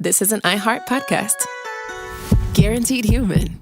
this is an iHeart podcast. Guaranteed human.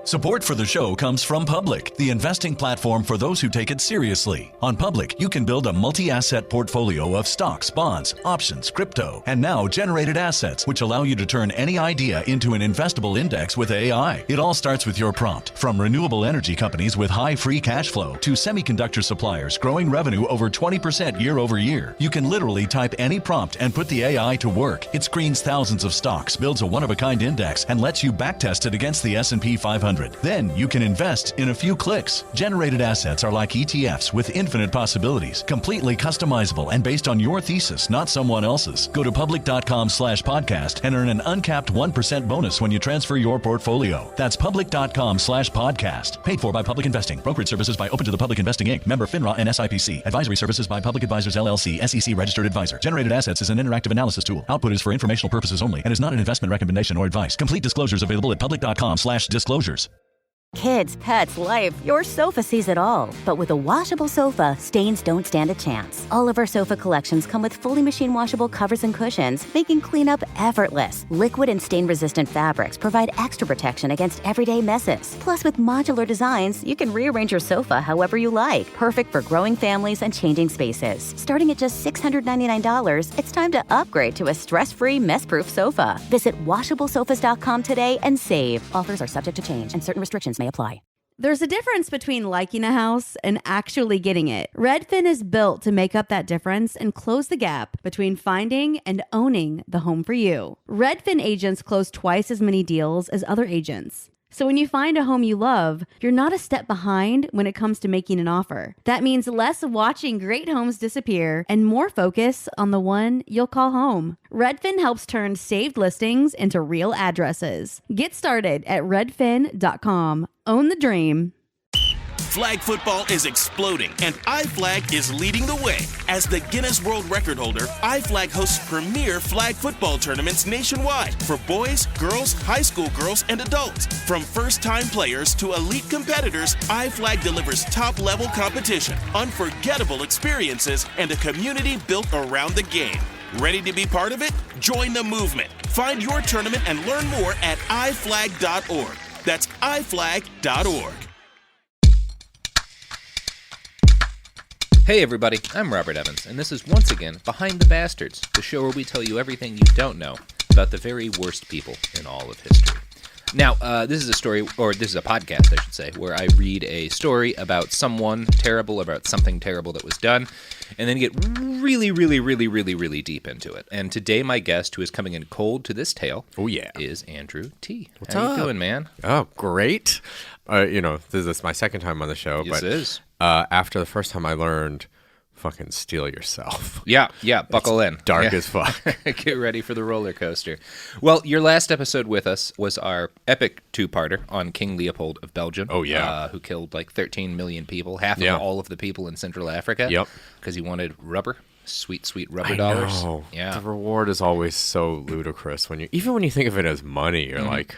Support for the show comes from Public, the investing platform for those who take it seriously. On Public, you can build a multi-asset portfolio of stocks, bonds, options, crypto, and now generated assets, which allow you to turn any idea into an investable index with AI. It all starts with your prompt. From renewable energy companies with high free cash flow to semiconductor suppliers growing revenue over 20% year over year, you can literally type any prompt and put the AI to work. It screens thousands of stocks, builds a one-of-a-kind index, and lets you backtest it against the S&P 500. Then you can invest in a few clicks. Generated assets are like ETFs with infinite possibilities, completely customizable and based on your thesis, not someone else's. Go to public.com/podcast and earn an uncapped 1% bonus when you transfer your portfolio. That's public.com/podcast. Paid for by Public Investing. Brokerage services by Open to the Public Investing Inc. Member FINRA and SIPC. Advisory services by Public Advisors LLC, SEC registered advisor. Generated assets is an interactive analysis tool. Output is for informational purposes only and is not an investment recommendation or advice. Complete disclosures available at public.com/disclosures. Kids, pets, life, your sofa sees it all. But with a washable sofa, stains don't stand a chance. All of our sofa collections come with fully machine washable covers and cushions, making cleanup effortless. Liquid and stain-resistant fabrics provide extra protection against everyday messes. Plus, with modular designs, you can rearrange your sofa however you like. Perfect for growing families and changing spaces. Starting at just $699, it's time to upgrade to a stress-free, mess-proof sofa. Visit washablesofas.com today and save. Offers are subject to change and certain restrictions may apply. There's a difference between liking a house and actually getting it. Redfin is built to make up that difference and close the gap between finding and owning the home for you. Redfin agents close twice as many deals as other agents. So when you find a home you love, you're not a step behind when it comes to making an offer. That means less watching great homes disappear and more focus on the one you'll call home. Redfin helps turn saved listings into real addresses. Get started at redfin.com. Own the dream. Flag football is exploding, and iFlag is leading the way. As the Guinness World Record holder, iFlag hosts premier flag football tournaments nationwide for boys, girls, high school girls, and adults. From first-time players to elite competitors, iFlag delivers top-level competition, unforgettable experiences, and a community built around the game. Ready to be part of it? Join the movement. Find your tournament and learn more at iflag.org. That's iflag.org. Hey everybody, I'm Robert Evans, and this is once again Behind the Bastards, the show where we tell you everything you don't know about the very worst people in all of history. Now, this is a story, or this is a podcast, I should say, where I read a story about someone terrible, about something terrible that was done, and then get really deep into it. And today my guest, who is coming in cold to this tale, is Andrew T. What's How up? you doing, man? Oh, great. This is my second time on the show. Yes, but, it is. After the first time I learned, fucking steel yourself. Yeah, buckle in. Dark as fuck. Get ready for the roller coaster. Well, your last episode with us was our epic two-parter on King Leopold of Belgium. Oh, yeah. Who killed like 13 million people, half of all of the people in Central Africa. Yep. Because he wanted rubber. Sweet rubber dollars. Know. Yeah. The reward is always so ludicrous even when you think of it as money, you're like,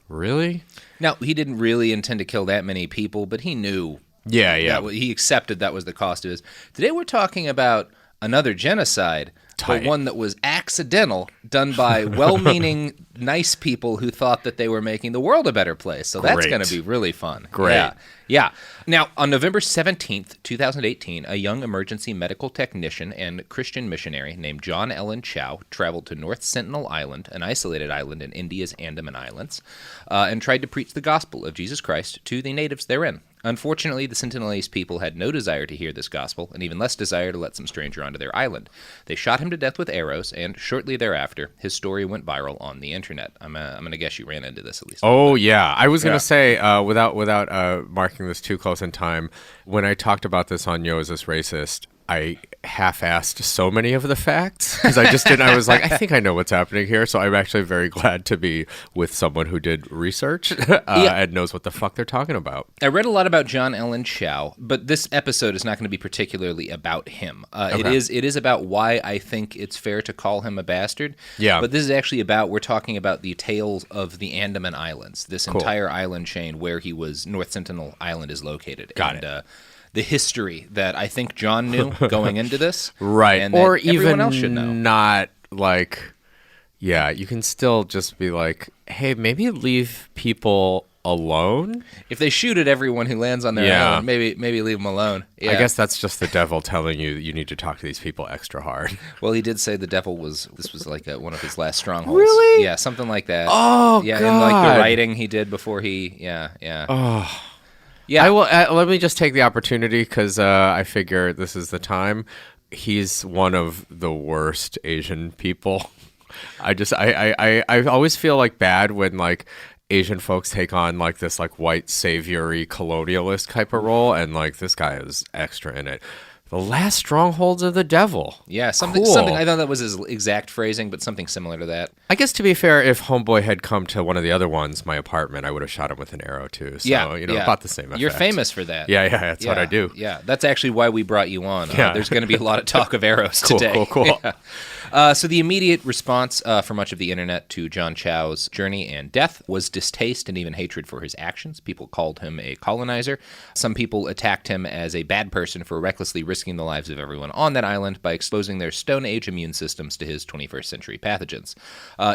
really? Now, he didn't really intend to kill that many people, but he knew. Yeah. He accepted that was the cost of his. Today we're talking about another genocide, but one that was accidental, done by well-meaning, nice people who thought that they were making the world a better place. So that's going to be really fun. Great. Yeah. Now, on November 17th, 2018, a young emergency medical technician and Christian missionary named John Ellen Chow traveled to North Sentinel Island, an isolated island in India's Andaman Islands, and tried to preach the gospel of Jesus Christ to the natives therein. Unfortunately, the Sentinelese people had no desire to hear this gospel, and even less desire to let some stranger onto their island. They shot him to death with arrows, and shortly thereafter, his story went viral on the internet. I'm going to guess you ran into this at least. Oh, yeah. I was going to say, without marking this too close in time, when I talked about this on Yo, Is This Racist, I half-assed so many of the facts because I just didn't. I was like, I think I know what's happening here. So I'm actually very glad to be with someone who did research and knows what the fuck they're talking about. I read a lot about John Ellen Chow, but this episode is not going to be particularly about him. Okay. It is about why I think it's fair to call him a bastard. Yeah. But this is actually we're talking about the tales of the Andaman Islands, this entire island chain where North Sentinel Island is located. Got it. The history that I think John knew going into this. Right. And that or everyone even else should know. Not like Yeah, you can still just be like, hey, maybe leave people alone. If they shoot at everyone who lands on their island, maybe leave them alone. Yeah. I guess that's just the devil telling you that you need to talk to these people extra hard. Well, he did say the devil was like one of his last strongholds. Really? Yeah, something like that. Oh, yeah, God. and like the writing he did before he, yeah. Oh. Yeah. I will. Let me just take the opportunity because I figure this is the time. He's one of the worst Asian people. I always feel like bad when like Asian folks take on like this like white savior-y colonialist type of role, and like this guy is extra in it. The last strongholds of the devil. Yeah, something. I thought that was his exact phrasing, but something similar to that. I guess to be fair, if Homeboy had come to one of the other ones, my apartment, I would have shot him with an arrow too. So, about the same effect. You're famous for that. Yeah, that's what I do. Yeah, that's actually why we brought you on. Yeah. There's going to be a lot of talk of arrows today. Cool. Yeah. So the immediate response for much of the internet to John Chow's journey and death was distaste and even hatred for his actions. People called him a colonizer. Some people attacked him as a bad person for recklessly risking the lives of everyone on that island by exposing their Stone Age immune systems to his 21st century pathogens.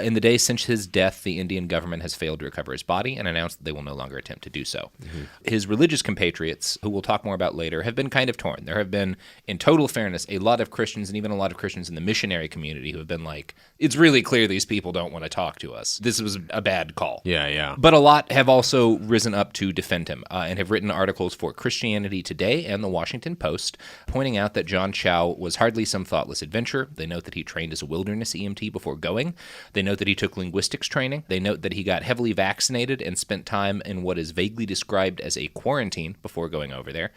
In the days since his death, the Indian government has failed to recover his body and announced that they will no longer attempt to do so. Mm-hmm. His religious compatriots, who we'll talk more about later, have been kind of torn. There have been, in total fairness, a lot of Christians and even a lot of Christians in the missionary community who have been like, it's really clear these people don't want to talk to us. This was a bad call. Yeah. But a lot have also risen up to defend him and have written articles for Christianity Today and the Washington Post, pointing out that John Chow was hardly some thoughtless adventurer. They note that he trained as a wilderness EMT before going. They note that he took linguistics training. They note that he got heavily vaccinated and spent time in what is vaguely described as a quarantine before going over there.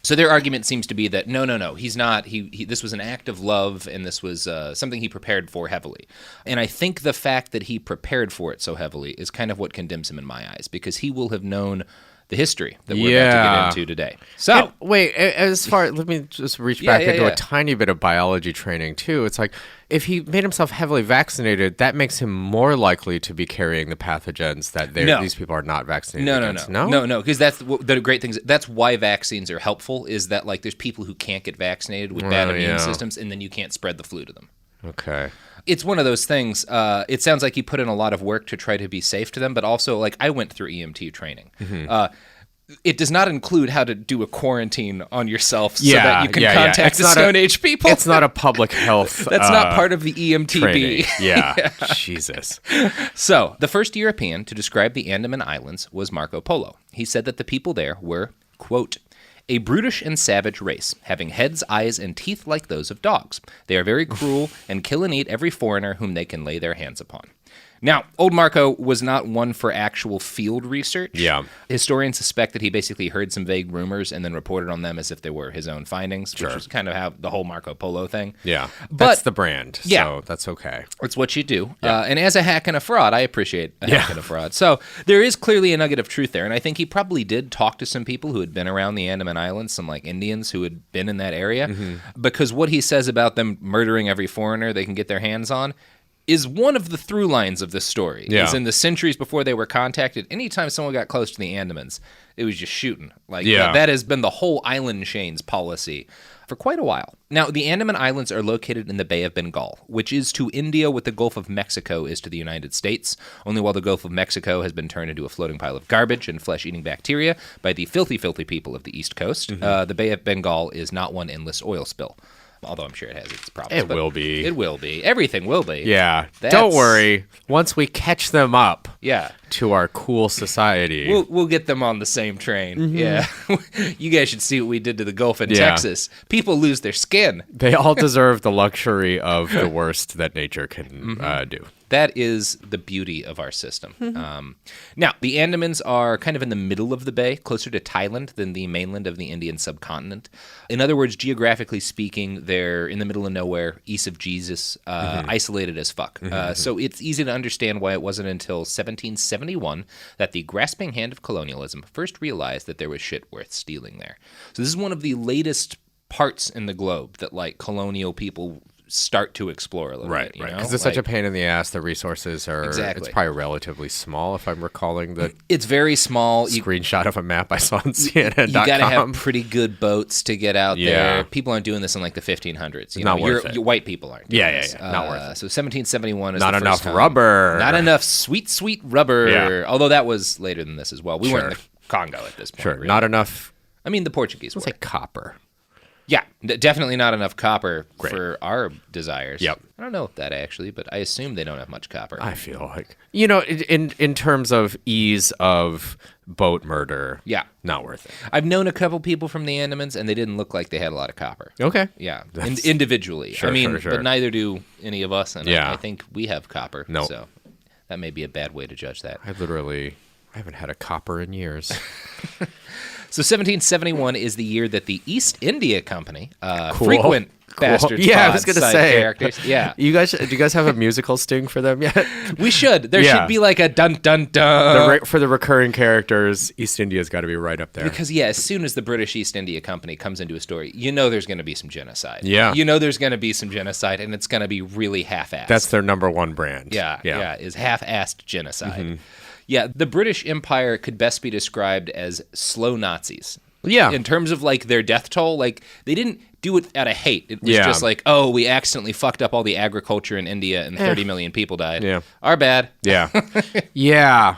So their argument seems to be that no, he's not. This was an act of love, and this was something he prepared for heavily. And I think the fact that he prepared for it so heavily is kind of what condemns him in my eyes, because he will have known the history that we're about to get into today. So, let me just reach back into a tiny bit of biology training too. It's like, if he made himself heavily vaccinated, that makes him more likely to be carrying the pathogens that these people are not vaccinated against. No, because that's the great thing. That's why vaccines are helpful, is that like there's people who can't get vaccinated with bad immune systems, and then you can't spread the flu to them. Okay. It's one of those things. It sounds like he put in a lot of work to try to be safe to them, but also, like, I went through EMT training. Mm-hmm. It does not include how to do a quarantine on yourself so that you can contact the Stone Age people. It's not a public health That's not part of the EMTB. Yeah. Jesus. So, the first European to describe the Andaman Islands was Marco Polo. He said that the people there were, quote, a brutish and savage race, having heads, eyes, and teeth like those of dogs. They are very cruel and kill and eat every foreigner whom they can lay their hands upon. Now, old Marco was not one for actual field research. Yeah. Historians suspect that he basically heard some vague rumors and then reported on them as if they were his own findings, which is kind of how the whole Marco Polo thing. Yeah. But that's the brand, so that's okay. It's what you do. Yeah. And as a hack and a fraud, I appreciate a hack and a fraud. So there is clearly a nugget of truth there, and I think he probably did talk to some people who had been around the Andaman Islands, some like Indians who had been in that area, because what he says about them murdering every foreigner they can get their hands on is one of the through lines of this story. Yeah. Is in the centuries before they were contacted, anytime someone got close to the Andamans, it was just shooting. That has been the whole island chain's policy for quite a while. Now, the Andaman Islands are located in the Bay of Bengal, which is to India what the Gulf of Mexico is to the United States, only while the Gulf of Mexico has been turned into a floating pile of garbage and flesh-eating bacteria by the filthy, filthy people of the East Coast. The Bay of Bengal is not one endless oil spill. Although I'm sure it has its problems. It will be. It will be. Everything will be. Yeah. Don't worry. Once we catch them up to our cool society. We'll get them on the same train. Yeah. You guys should see what we did to the Gulf in Texas. People lose their skin. They all deserve the luxury of the worst that nature can do. That is the beauty of our system. Now, the Andamans are kind of in the middle of the bay, closer to Thailand than the mainland of the Indian subcontinent. In other words, geographically speaking, they're in the middle of nowhere, east of Jesus, isolated as fuck. So it's easy to understand why it wasn't until 1771 that the grasping hand of colonialism first realized that there was shit worth stealing there. So this is one of the latest parts in the globe that, like, colonial people start to explore a little bit. Right. Because it's such a pain in the ass. The resources are, Exactly. It's probably relatively small, if I'm recalling the It's very small. screenshot of a map I saw on CNN.com. You got to have pretty good boats to get out Yeah. there. People aren't doing this in like the 1500s. You know, Not worth it. Your white people aren't. doing Yeah. this. Not worth it. So 1771 is Not the first enough time. rubber. Not enough sweet rubber. Yeah. Although that was later than this as well. We weren't in Sure. the Congo at this point. Sure. really. Not enough. I mean, the Portuguese were. Let's say copper. Yeah, definitely not enough copper for our desires. Yep. I don't know that actually, but I assume they don't have much copper. I feel like, you know, in terms of ease of boat murder, Yeah. not worth it. I've known a couple people from the Andamans, and they didn't look like they had a lot of copper. Okay. Yeah, That's- individually. Sure, I mean, sure. but neither do any of us, and Yeah. I think we have copper. No. So that may be a bad way to judge that. I haven't had a copper in years. So 1771 is the year that the East India Company, Cool. frequent Cool. bastards, Yeah, I pod was gonna side say. characters. Yeah, Do you guys have a musical sting for them yet? we should. There Yeah. should be like a dun dun dun. For the recurring characters, East India's got to be right up there. Because, as soon as the British East India Company comes into a story, you know there's going to be some genocide. Yeah. You know there's going to be some genocide, and it's going to be really half-assed. That's their number one brand. Yeah, is half-assed genocide. Yeah, the British Empire could best be described as slow Nazis. Yeah. In terms of, like, their death toll, like, they didn't do it out of hate. It was Yeah. just like, oh, we accidentally fucked up all the agriculture in India and 30 million people died. Yeah. Our bad. Yeah. Yeah.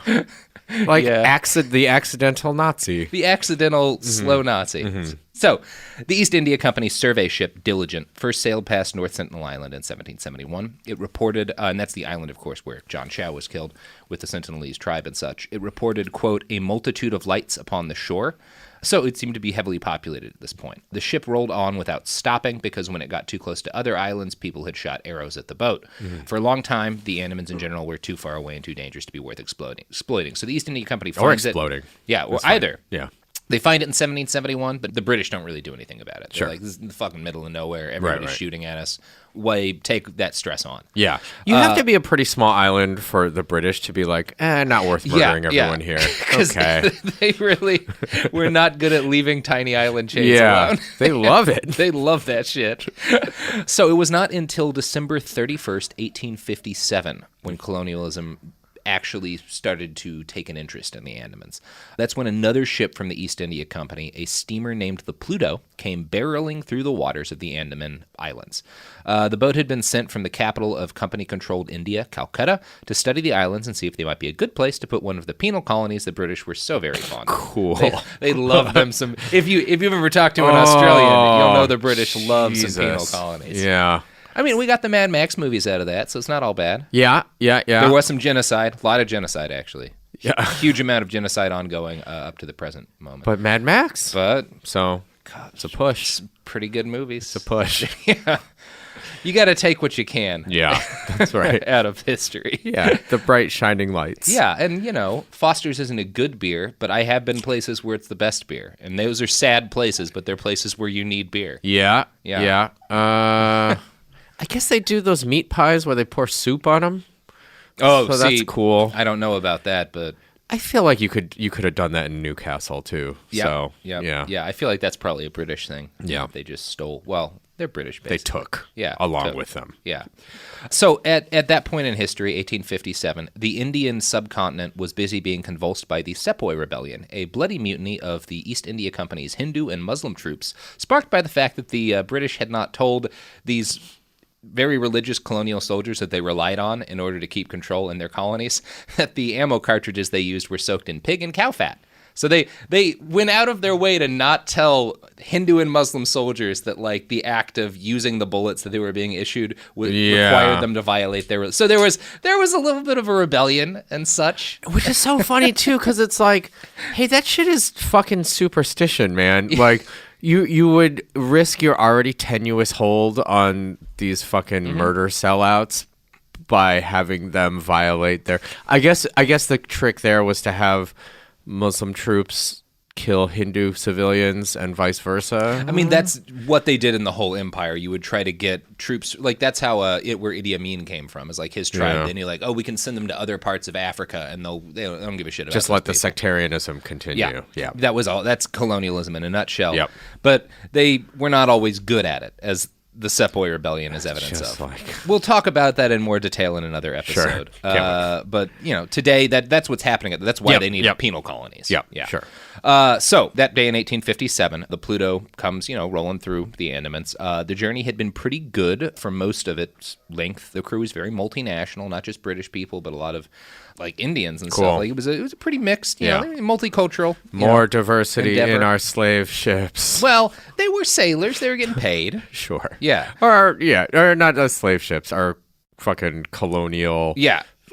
Like Yeah. the accidental Nazi. The accidental slow Nazi. So, the East India Company survey ship Diligent first sailed past North Sentinel Island in 1771. It reported, and that's the island, of course, where John Chow was killed with the Sentinelese tribe and such. It reported, quote, a multitude of lights upon the shore. So it seemed to be heavily populated at this point. The ship rolled on without stopping because when it got too close to other islands, people had shot arrows at the boat. For a long time, the Andamans in general were too far away and too dangerous to be worth exploiting. So the East India Company finds exploding. Yeah, or That's fine. either. Yeah. They find it in 1771, but the British don't really do anything about it. They're Sure. like, this is in the fucking middle of nowhere. Everybody's right. shooting at us. Why take that stress on? Yeah. You have to be a pretty small island for the British to be like, not worth murdering everyone here. 'Cause Okay. They really were not good at leaving tiny island chains Yeah. alone. They love it. They love that shit. So it was not until December 31st, 1857, when colonialism actually started to take an interest in the Andamans. That's when another ship from the East India Company, a steamer named the Pluto, came barreling through the waters of the Andaman Islands. The boat had been sent from the capital of company-controlled India, Calcutta, to study the islands and see if they might be a good place to put one of the penal colonies the British were so very fond of. Cool. They love them some. If you've ever talked to an Australian, you'll know the British love some penal Jesus. colonies. Yeah. I mean, we got the Mad Max movies out of that, so it's not all bad. Yeah. There was some genocide, a lot of genocide actually. Yeah. Huge amount of genocide ongoing up to the present moment. But Mad Max. But So it's a push. pretty good movies. It's a push. Yeah. You got to take what you can. Yeah. That's right. Out of history. Yeah. The bright shining lights. Yeah, and Foster's isn't a good beer, but I have been places where it's the best beer, and those are sad places, but they're places where you need beer. Yeah. Yeah. I guess they do those meat pies where they pour soup on them. Oh, So that's cool. I don't know about that, but I feel like you could have done that in Newcastle too. yeah, So yeah. I feel like that's probably a British thing. Yeah. They just stole. Well, they're British. They Basically. took took. with them. Yeah. So at that point in history, 1857, the Indian subcontinent was busy being convulsed by the Sepoy Rebellion, a bloody mutiny of the East India Company's Hindu and Muslim troops, sparked by the fact that the British had not told these very religious colonial soldiers that they relied on in order to keep control in their colonies that the ammo cartridges they used were soaked in pig and cow fat. So they went out of their way to not tell Hindu and Muslim soldiers that like the act of using the bullets that they were being issued required them to violate their. So there was a little bit of a rebellion and such. Which is so funny too, because it's like, hey, that shit is fucking superstition, man. Like you would risk your already tenuous hold on these fucking murder sellouts by having them violate their. I guess the trick there was to have Muslim troops kill Hindu civilians and vice versa. I mean, that's what they did in the whole empire. You would try to get troops, like that's how where Idi Amin came from, is like his tribe. Yeah. Then you're like, oh, we can send them to other parts of Africa, and they don't give a shit about Just those let the people. sectarianism continue. Yeah. That was all. That's colonialism in a nutshell. Yep. But they were not always good at it, as the Sepoy Rebellion is evidence Just of. like... We'll talk about that in more detail in another episode. Sure. But, today, that's what's happening. That's why they need penal colonies. Yeah, sure. So that day in 1857, the Pluto comes, rolling through the Andamans. The journey had been pretty good for most of its length. The crew was very multinational, not just British people, but a lot of like Indians and stuff. Like it was a pretty mixed, multicultural. More diversity endeavor. in our slave ships. Well, they were sailors. They were getting paid. Sure. Yeah. Or not slave ships. Our fucking colonial,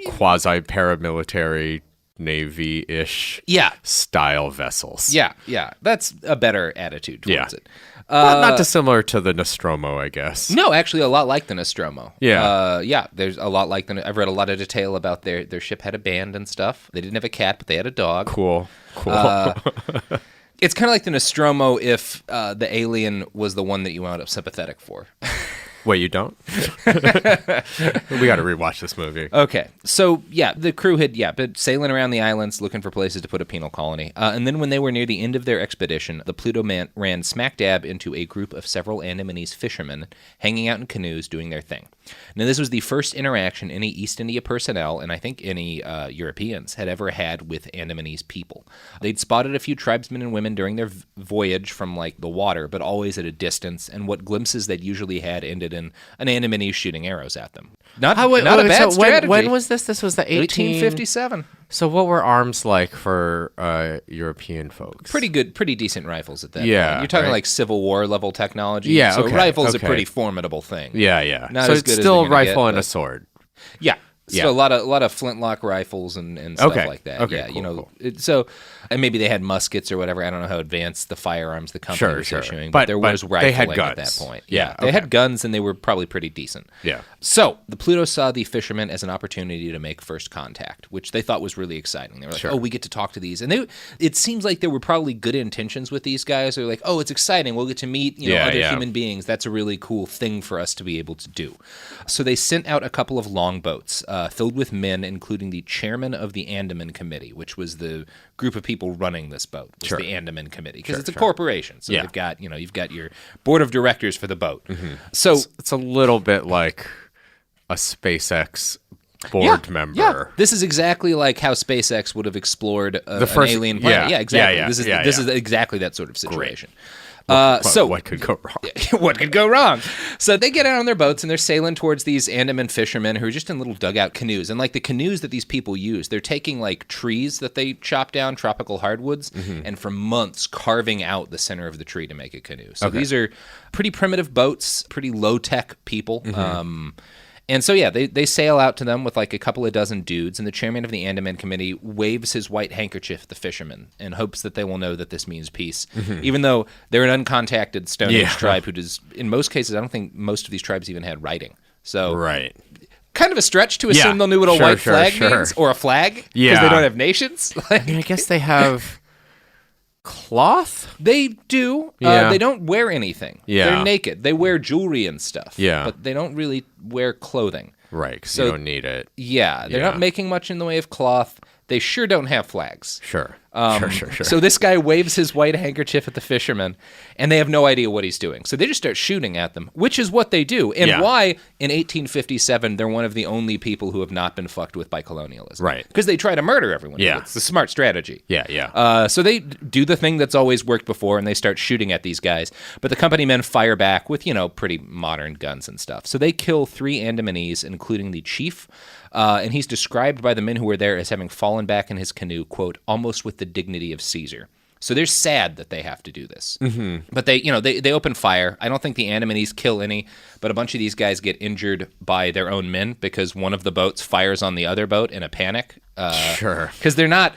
quasi-paramilitary, Navy-ish style vessels. Yeah. That's a better attitude towards it. Not dissimilar to the Nostromo, I guess. No, actually a lot like the Nostromo. Yeah. There's a lot like I've read a lot of detail about their ship had a band and stuff. They didn't have a cat, but they had a dog. Cool. It's kind of like the Nostromo if the alien was the one that you wound up sympathetic for. Wait, you don't? We got to rewatch this movie. Okay. So, the crew had, been sailing around the islands looking for places to put a penal colony. And then when they were near the end of their expedition, the Pluto ran smack dab into a group of several Andamanese fishermen hanging out in canoes doing their thing. Now, this was the first interaction any East India personnel, and I think any Europeans, had ever had with Andamanese people. They'd spotted a few tribesmen and women during their voyage from, the water, but always at a distance, and what glimpses they'd usually had ended in an Andamanese shooting arrows at them. Not a bad strategy. When was this? This was the 1857. So what were arms like for European folks? Pretty good, pretty decent rifles at that point. You're talking like Civil War level technology. Yeah, so rifle's a pretty formidable thing. Yeah. Not so as it's good as still they're a gonna rifle get, and a sword. Yeah. So a lot of flintlock rifles and stuff like that. Okay, yeah, cool. So and maybe they had muskets or whatever. I don't know how advanced the firearms the company was issuing, but there was rifling they had at guns. that point. Yeah, they had guns and they were probably pretty decent. Yeah. So the Pluto saw the fishermen as an opportunity to make first contact, which they thought was really exciting. They were like, "Oh, we get to talk to these," and it seems like there were probably good intentions with these guys. They're like, "Oh, it's exciting. We'll get to meet other human beings. That's a really cool thing for us to be able to do." So they sent out a couple of longboats filled with men, including the chairman of the Andaman Committee, which was the group of people running this boat. Was the Andaman Committee, because it's a corporation. So they've got you've got your board of directors for the boat. Mm-hmm. So it's a little bit like a SpaceX board member. Yeah. This is exactly like how SpaceX would have explored an alien planet. Yeah, exactly. This is exactly that sort of situation. So what could go wrong? What could go wrong? So they get out on their boats and they're sailing towards these Andaman fishermen who are just in little dugout canoes. And the canoes that these people use, they're taking trees that they chop down, tropical hardwoods, and for months carving out the center of the tree to make a canoe. So these are pretty primitive boats, pretty low-tech people. And so, they sail out to them with a couple of dozen dudes, and the chairman of the Andaman Committee waves his white handkerchief at the fishermen and hopes that they will know that this means peace, even though they're an uncontacted Stone Age tribe who does, in most cases, I don't think most of these tribes even had writing. So, kind of a stretch to assume they'll know what a white flag means, or a flag, because they don't have nations. I guess they have cloth? They do. They don't wear anything. They're naked. They wear jewelry and stuff. But they don't really wear clothing. Right, because you don't need it. They're not making much in the way of cloth. They sure don't have flags. Sure. So this guy waves his white handkerchief at the fishermen, and they have no idea what he's doing. So they just start shooting at them, which is what they do, and why in 1857 they're one of the only people who have not been fucked with by colonialism. Right. Because they try to murder everyone. It's a smart strategy. So they do the thing that's always worked before, and they start shooting at these guys. But the company men fire back with, pretty modern guns and stuff. So they kill 3 Andamanese, including the chief, and he's described by the men who were there as having fallen back in his canoe, quote, almost with the dignity of Caesar. So they're sad that they have to do this. But they open fire. I don't think the Andamanese kill any, but a bunch of these guys get injured by their own men because one of the boats fires on the other boat in a panic. Because they're not...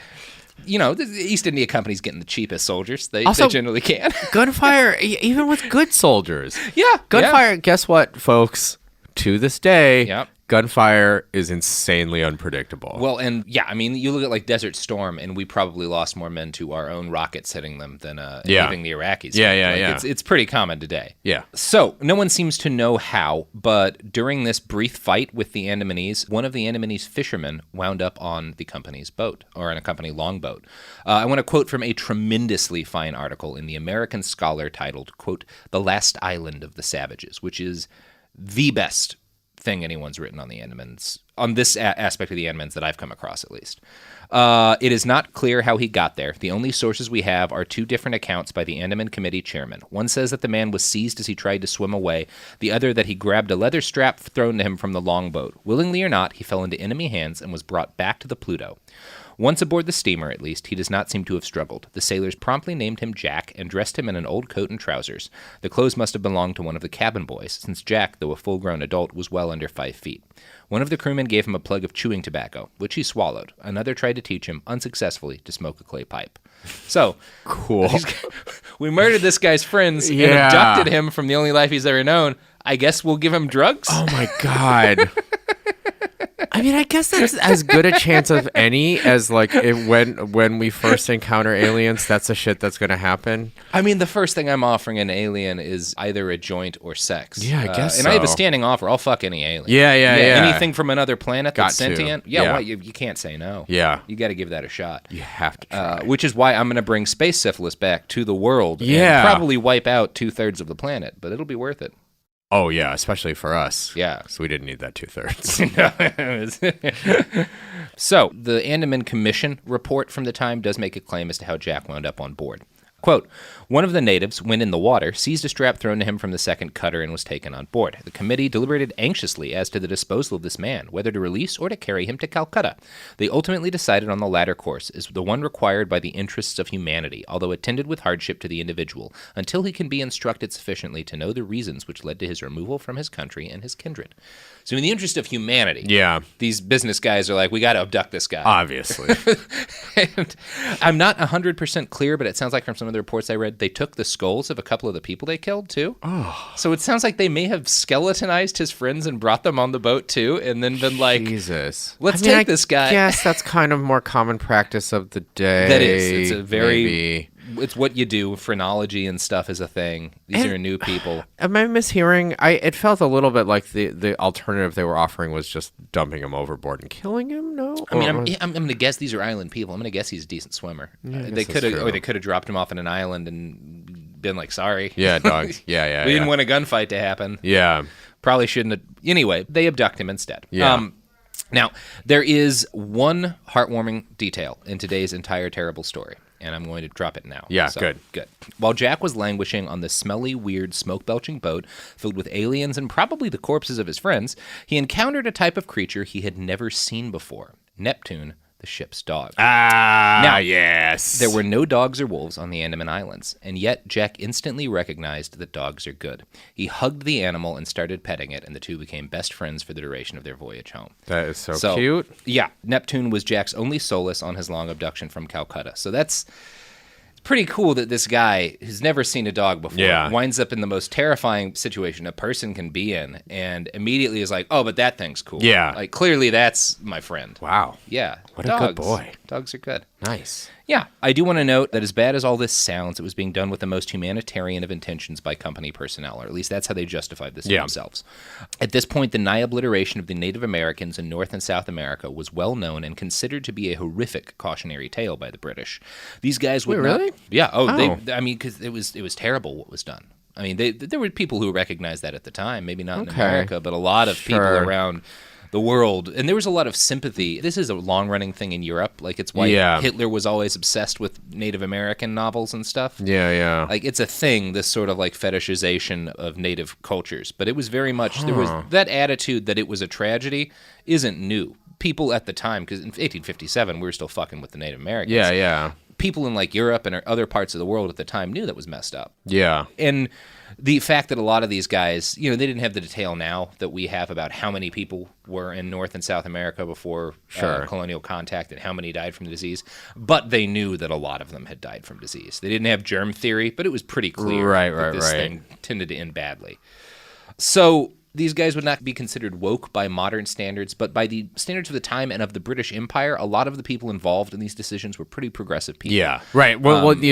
the East India Company's getting the cheapest soldiers. They generally can. Gunfire, even with good soldiers. Gunfire. Guess what, folks? To this day, gunfire is insanely unpredictable. Well, and yeah, I mean, you look at like Desert Storm, and we probably lost more men to our own rockets hitting them than leaving the Iraqis. Yeah. It's pretty common today. Yeah. So no one seems to know how, but during this brief fight with the Andamanese, one of the Andamanese fishermen wound up on the company's boat, or on a company longboat. I want to quote from a tremendously fine article in the American Scholar titled, quote, "The Last Island of the Savages," which is the best thing anyone's written on the Andamans, on this aspect of the Andamans that I've come across, at least. It is not clear how he got there. The only sources we have are two different accounts by the Andaman Committee chairman. One says that the man was seized as he tried to swim away. The other that he grabbed a leather strap thrown to him from the longboat. Willingly or not, he fell into enemy hands and was brought back to the Pluto. Once aboard the steamer, at least, he does not seem to have struggled. The sailors promptly named him Jack and dressed him in an old coat and trousers. The clothes must have belonged to one of the cabin boys, since Jack, though a full-grown adult, was well under 5 feet. One of the crewmen gave him a plug of chewing tobacco, which he swallowed. Another tried to teach him, unsuccessfully, to smoke a clay pipe. So, cool. We murdered this guy's friends and abducted him from the only life he's ever known. I guess we'll give him drugs? Oh, my God. I mean, I guess that's as good a chance of any as like when we first encounter aliens. That's the shit that's going to happen. I mean, the first thing I'm offering an alien is either a joint or sex. Yeah, I guess and so. I have a standing offer. I'll fuck any alien. Yeah. Anything from another planet that's Got to. sentient. Yeah. Well, you can't say no. Yeah. You got to give that a shot. You have to try. Which is why I'm going to bring space syphilis back to the world. Yeah. And probably wipe out 2/3 of the planet, but it'll be worth it. Oh, yeah, especially for us. Yeah. So we didn't need that 2/3. So, the Andaman Commission report from the time does make a claim as to how Jack wound up on board. Quote, one of the natives, when in the water, seized a strap thrown to him from the second cutter and was taken on board. The committee deliberated anxiously as to the disposal of this man, whether to release or to carry him to Calcutta. They ultimately decided on the latter course, as the one required by the interests of humanity, although attended with hardship to the individual, until he can be instructed sufficiently to know the reasons which led to his removal from his country and his kindred. So in the interest of humanity, these business guys are like, we got to abduct this guy. Obviously. And I'm not 100% clear, but it sounds like from some of the reports I read, they took the skulls of a couple of the people they killed, too. Oh. So it sounds like they may have skeletonized his friends and brought them on the boat, too, and then been like, Jesus. let's take this guy. Yes, that's kind of more common practice of the day. That is. It's a very... Maybe. It's what you do. Phrenology and stuff is a thing. These are new people. Am I mishearing? It felt a little bit like the alternative they were offering was just dumping him overboard and killing him. No, I mean, I'm going to guess these are island people. I'm going to guess he's a decent swimmer. They could have dropped him off on an island and been like, sorry. Yeah, dog. Yeah. We didn't want a gunfight to happen. Yeah, probably shouldn't have. Anyway, they abduct him instead. Yeah. Now, there is one heartwarming detail in today's entire terrible story, and I'm going to drop it now. Yeah, So, good. While Jack was languishing on the smelly, weird, smoke-belching boat filled with aliens and probably the corpses of his friends, he encountered a type of creature he had never seen before, Neptune, the ship's dog. Now, yes. There were no dogs or wolves on the Andaman Islands, and yet Jack instantly recognized that dogs are good. He hugged the animal and started petting it, and the two became best friends for the duration of their voyage home. That is so cute. Yeah, Neptune was Jack's only solace on his long abduction from Calcutta. So that's pretty cool that this guy who's never seen a dog before winds up in the most terrifying situation a person can be in, and immediately is like, oh, but that thing's cool. Yeah. Like, clearly that's my friend. Wow. Yeah. What a good boy. Dogs are good. Nice. Yeah, I do want to note that as bad as all this sounds, it was being done with the most humanitarian of intentions by company personnel, or at least that's how they justified this to themselves. At this point, the nigh obliteration of the Native Americans in North and South America was well known and considered to be a horrific cautionary tale by the British. These guys would really? Yeah. I mean, because it was terrible what was done. I mean, there were people who recognized that at the time, maybe not in America, but a lot of people around the world, and there was a lot of sympathy. This is a long-running thing in Europe. Like, it's why Hitler was always obsessed with Native American novels and stuff. Yeah. Like, it's a thing, this sort of, like, fetishization of Native cultures. But it was very much, there was that attitude that it was a tragedy isn't new. People at the time, because in 1857, we were still fucking with the Native Americans. Yeah. People in, like, Europe and other parts of the world at the time knew that was messed up. Yeah. And the fact that a lot of these guys, they didn't have the detail now that we have about how many people were in North and South America before colonial contact and how many died from the disease, but they knew that a lot of them had died from disease. They didn't have germ theory, but it was pretty clear that this thing tended to end badly. So These guys would not be considered woke by modern standards, but by the standards of the time and of the British Empire, a lot of the people involved in these decisions were pretty progressive people. Yeah, right. Well, the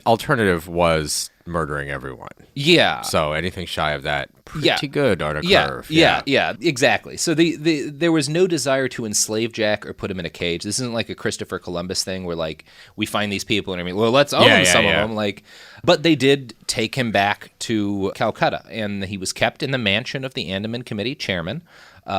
alternative was murdering everyone. Yeah. So anything shy of that, pretty good on a curve. Yeah, exactly. So there was no desire to enslave Jack or put him in a cage. This isn't like a Christopher Columbus thing where, like, we find these people and let's own some of them. Like, but they did take him back to Calcutta, and he was kept in the mansion of the Andaman Committee chairman.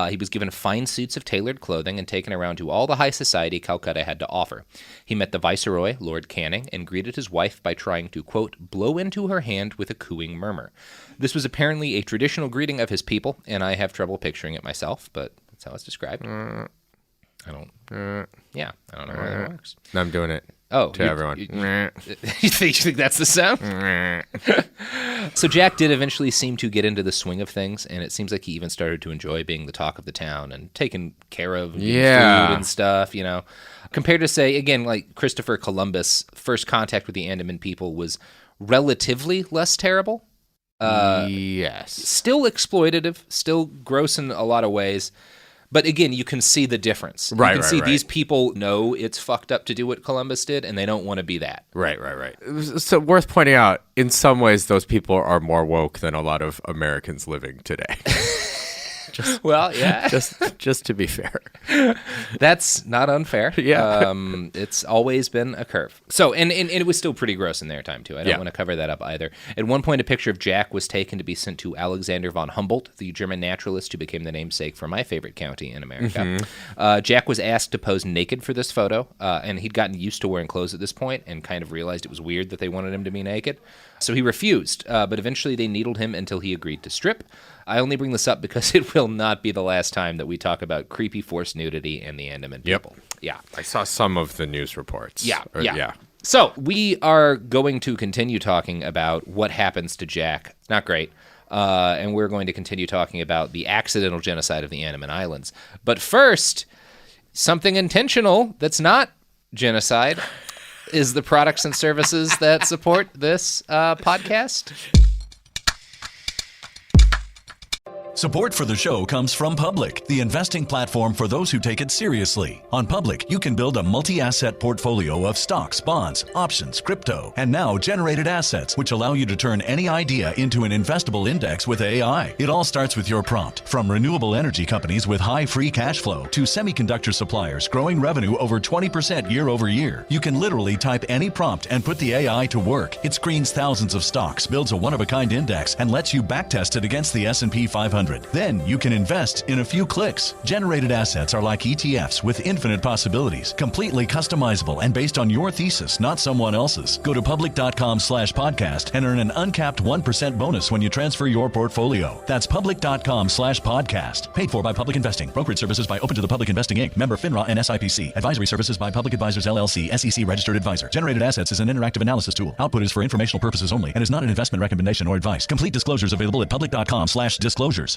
He was given fine suits of tailored clothing and taken around to all the high society Calcutta had to offer. He met the Viceroy, Lord Canning, and greeted his wife by trying to, quote, blow into her hand with a cooing murmur. This was apparently a traditional greeting of his people, and I have trouble picturing it myself, but that's how it's described. I don't know how that works. I'm doing it. Oh, to everyone. You think that's the sound? So Jack did eventually seem to get into the swing of things, and it seems like he even started to enjoy being the talk of the town and taken care of, food and stuff, Compared to, say, again, like Christopher Columbus, first contact with the Andaman people was relatively less terrible. Yes. Still exploitative, still gross in a lot of ways. But again, you can see the difference. Right, you can see these people know it's fucked up to do what Columbus did, and they don't want to be that. Right. So worth pointing out, in some ways, those people are more woke than a lot of Americans living today. Just to be fair. That's not unfair. Yeah. It's always been a curve. So, and it was still pretty gross in their time, too. I don't want to cover that up either. At one point, a picture of Jack was taken to be sent to Alexander von Humboldt, the German naturalist who became the namesake for my favorite county in America. Mm-hmm. Jack was asked to pose naked for this photo, and he'd gotten used to wearing clothes at this point and kind of realized it was weird that they wanted him to be naked. So he refused, but eventually they needled him until he agreed to strip. I only bring this up because it will not be the last time that we talk about creepy forced nudity and the Andaman people. Yeah. I saw some of the news reports. Yeah. So we are going to continue talking about what happens to Jack. Not great. And we're going to continue talking about the accidental genocide of the Andaman Islands. But first, something intentional that's not genocide is the products and services that support this podcast. Support for the show comes from Public, the investing platform for those who take it seriously. On Public, you can build a multi-asset portfolio of stocks, bonds, options, crypto, and now generated assets, which allow you to turn any idea into an investable index with AI. It all starts with your prompt. From renewable energy companies with high free cash flow to semiconductor suppliers growing revenue over 20% year over year, you can literally type any prompt and put the AI to work. It screens thousands of stocks, builds a one-of-a-kind index, and lets you backtest it against the S&P 500. Then you can invest in a few clicks. Generated assets are like ETFs with infinite possibilities, completely customizable and based on your thesis, not someone else's. Go to public.com/podcast and earn an uncapped 1% bonus when you transfer your portfolio. That's public.com/podcast. Paid for by Public Investing. Brokerage services by Open to the Public Investing Inc. Member FINRA and SIPC. Advisory services by Public Advisors LLC, SEC registered advisor. Generated assets is an interactive analysis tool. Output is for informational purposes only and is not an investment recommendation or advice. Complete disclosures available at public.com/disclosures.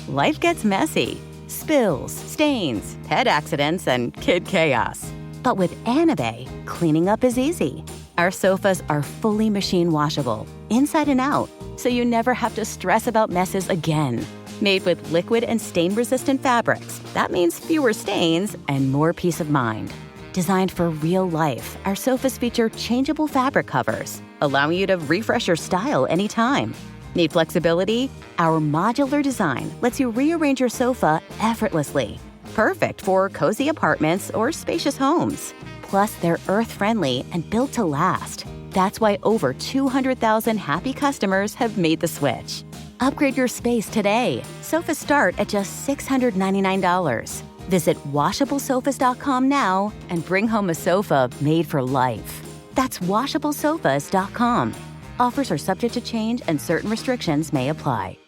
Life gets messy. Spills, stains, pet accidents, and kid chaos. But with Anabe, cleaning up is easy. Our sofas are fully machine washable, inside and out, so you never have to stress about messes again. Made with liquid and stain-resistant fabrics, that means fewer stains and more peace of mind. Designed for real life, our sofas feature changeable fabric covers, allowing you to refresh your style anytime. Need flexibility? Our modular design lets you rearrange your sofa effortlessly. Perfect for cozy apartments or spacious homes. Plus, they're earth-friendly and built to last. That's why over 200,000 happy customers have made the switch. Upgrade your space today. Sofas start at just $699. Visit washablesofas.com now and bring home a sofa made for life. That's washablesofas.com. Offers are subject to change and certain restrictions may apply.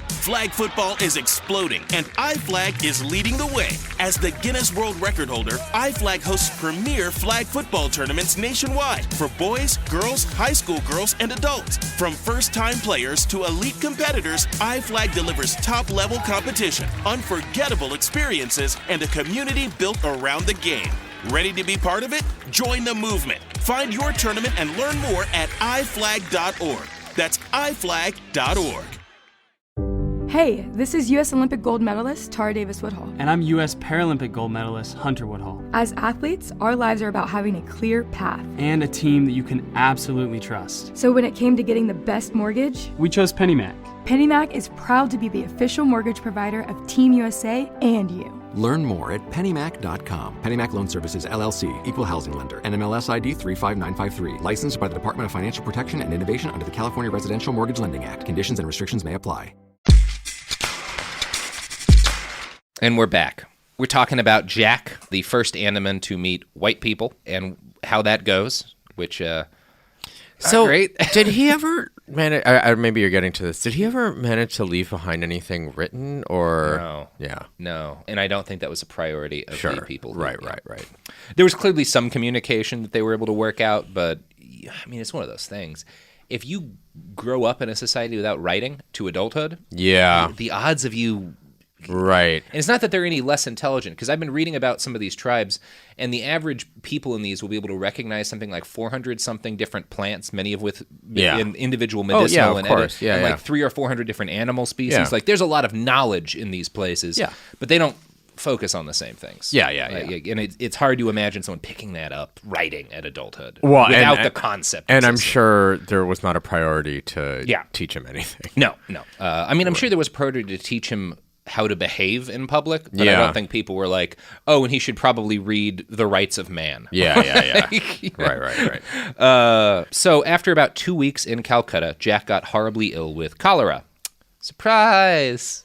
Flag football is exploding, and iFlag is leading the way. As the Guinness World Record holder, iFlag hosts premier flag football tournaments nationwide for boys, girls, high school girls, and adults. From first-time players to elite competitors, iFlag delivers top-level competition, unforgettable experiences, and a community built around the game. Ready to be part of it? Join the movement. Find your tournament and learn more at iflag.org. That's iflag.org. Hey, this is U.S. Olympic gold medalist Tara Davis Woodhull. And I'm U.S. Paralympic gold medalist Hunter Woodhull. As athletes, our lives are about having a clear path. And a team that you can absolutely trust. So when it came to getting the best mortgage, we chose PennyMac. PennyMac is proud to be the official mortgage provider of Team USA and you. Learn more at pennymac.com. PennyMac Loan Services, LLC, Equal Housing Lender, NMLS ID 35953. Licensed by the Department of Financial Protection and Innovation under the California Residential Mortgage Lending Act. Conditions and restrictions may apply. And we're back. We're talking about Jack, the first Andaman to meet white people, and how that goes, which, so great. Did he ever manage, maybe you're getting to this, did he ever manage to leave behind anything written, or? No. Yeah. No. And I don't think that was a priority of the people. Right. There was clearly some communication that they were able to work out, but, I mean, it's one of those things. If you grow up in a society without writing to adulthood, the odds of you... Right. And it's not that they're any less intelligent, because I've been reading about some of these tribes, and the average people in these will be able to recognize something like 400-something different plants, many of with individual medicinal and 300 or 400 different animal species. Yeah. Like, there's a lot of knowledge in these places, but they don't focus on the same things. And it's hard to imagine someone picking that up, writing at adulthood, without the concept. And I'm sure there was not a priority to teach him anything. No. I mean, I'm sure there was a priority to teach him how to behave in public, but I don't think people were like, oh, and he should probably read The Rights of Man. Right. So after about 2 weeks in Calcutta, Jack got horribly ill with cholera. Surprise!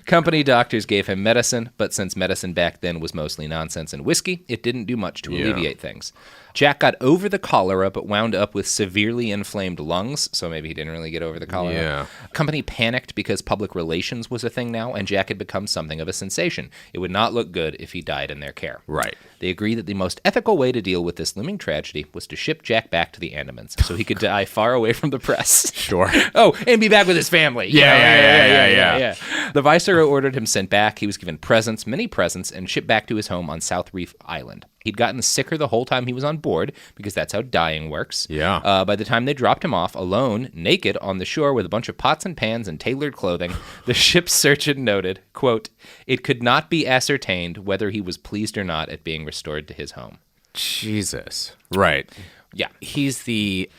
Company doctors gave him medicine, but since medicine back then was mostly nonsense and whiskey, it didn't do much to alleviate things. Jack got over the cholera, but wound up with severely inflamed lungs, so maybe he didn't really get over the cholera. Company panicked because public relations was a thing now, and Jack had become something of a sensation. It would not look good if he died in their care. Right. They agreed that the most ethical way to deal with this looming tragedy was to ship Jack back to the Andamans, so he could die far away from the press. Sure. Oh, and be back with his family. Yeah. The viceroy ordered him sent back. He was given presents, many presents, and shipped back to his home on South Reef Island. He'd gotten sicker the whole time he was on board, because that's how dying works. Yeah. By the time they dropped him off, alone, naked, on the shore with a bunch of pots and pans and tailored clothing, the ship's surgeon noted, quote, "It could not be ascertained whether he was pleased or not at being restored to his home." Jesus. Right. Yeah. He's the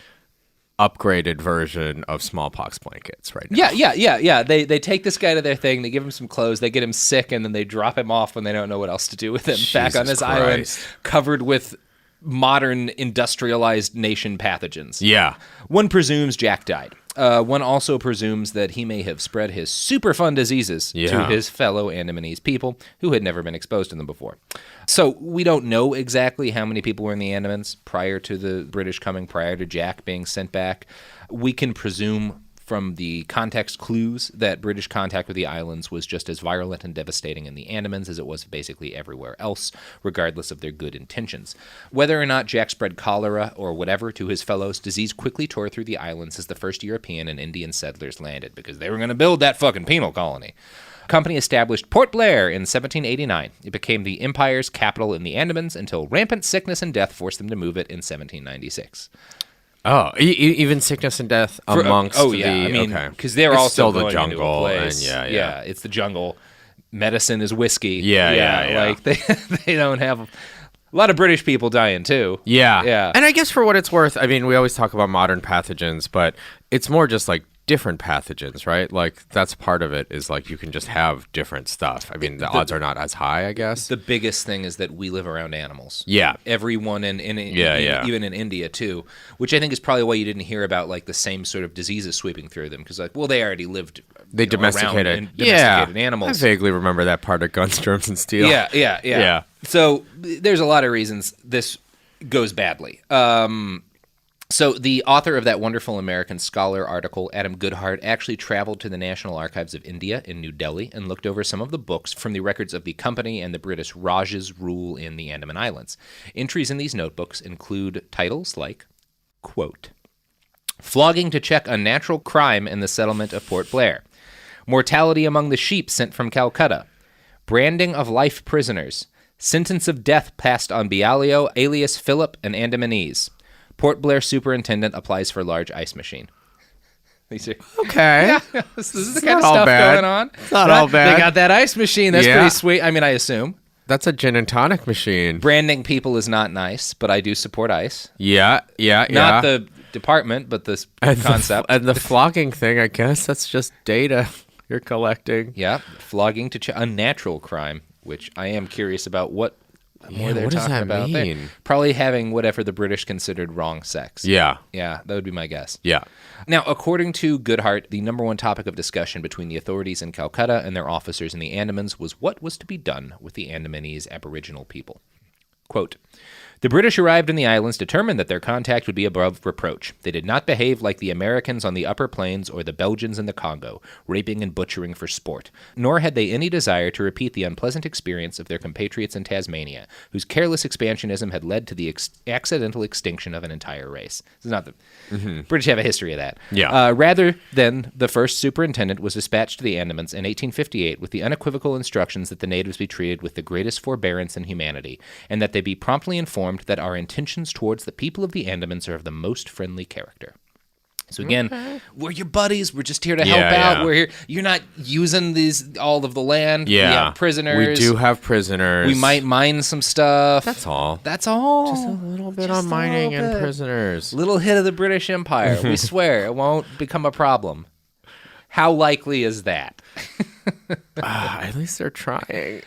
upgraded version of smallpox blankets right now. Yeah. They take this guy to their thing, they give him some clothes, they get him sick, and then they drop him off when they don't know what else to do with him. Back on his island, covered with modern industrialized nation pathogens. Yeah. One presumes Jack died. One also presumes that he may have spread his super fun diseases to his fellow Andamanese people who had never been exposed to them before. So we don't know exactly how many people were in the Andamans prior to the British coming, prior to Jack being sent back. We can presume from the context clues that British contact with the islands was just as virulent and devastating in the Andamans as it was basically everywhere else, regardless of their good intentions. Whether or not Jack spread cholera or whatever to his fellows, disease quickly tore through the islands as the first European and Indian settlers landed, because they were going to build that fucking penal colony. Company established Port Blair in 1789. It became the empire's capital in the Andamans until rampant sickness and death forced them to move it in 1796. Oh, even sickness and death amongst because they're it's also still the going jungle, into a place. And it's the jungle. Medicine is whiskey. Yeah. Like they don't have a lot of British people dying too. Yeah. And I guess for what it's worth, I mean, we always talk about modern pathogens, but it's more just like different pathogens, right? Like that's part of it, is like you can just have different stuff. I mean, the odds are not as high, I guess. The biggest thing is that we live around animals. Yeah. Everyone even in India too, which I think is probably why you didn't hear about like the same sort of diseases sweeping through them, because like, well, they already lived. They domesticated animals. I vaguely remember that part of Guns, Germs, and Steel. Yeah. So there's a lot of reasons this goes badly. So the author of that wonderful American Scholar article, Adam Goodhart, actually traveled to the National Archives of India in New Delhi and looked over some of the books from the records of the company and the British Raj's rule in the Andaman Islands. Entries in these notebooks include titles like, quote, "Flogging to check unnatural crime in the settlement of Port Blair. Mortality among the sheep sent from Calcutta. Branding of life prisoners. Sentence of death passed on Bialio, alias Philip, an Andamanese. Port Blair superintendent applies for large ice machine. These are Okay. yeah, this is the kind of stuff going on. It's not all bad. They got that ice machine. That's pretty sweet. I mean, I assume. That's a gin and tonic machine. Branding people is not nice, but I do support ice. Yeah. Not the department, but this concept. And the flogging thing, I guess that's just data you're collecting. Yeah, flogging to unnatural crime, which I am curious about what more they're what does talking that about mean? there. Probably having whatever the British considered wrong sex. Yeah. Yeah, that would be my guess. Yeah. Now, according to Goodhart, the number one topic of discussion between the authorities in Calcutta and their officers in the Andamans was what was to be done with the Andamanese Aboriginal people. Quote, the British arrived in the islands determined that their contact would be above reproach. They did not behave like the Americans on the upper plains or the Belgians in the Congo, raping and butchering for sport, nor had they any desire to repeat the unpleasant experience of their compatriots in Tasmania, whose careless expansionism had led to the accidental extinction of an entire race. This is not the British have a history of that. Yeah. Rather than the first superintendent was dispatched to the Andamans in 1858 with the unequivocal instructions that the natives be treated with the greatest forbearance and humanity, and that they be promptly informed that our intentions towards the people of the Andamans are of the most friendly character. So again, we're your buddies. We're just here to help out. We're here. You're not using all of the land. Yeah. We have prisoners. We do have prisoners. We might mine some stuff. That's all. That's all. Just a little bit on mining and prisoners. Little hit of the British Empire. We swear it won't become a problem. How likely is that? At least they're trying.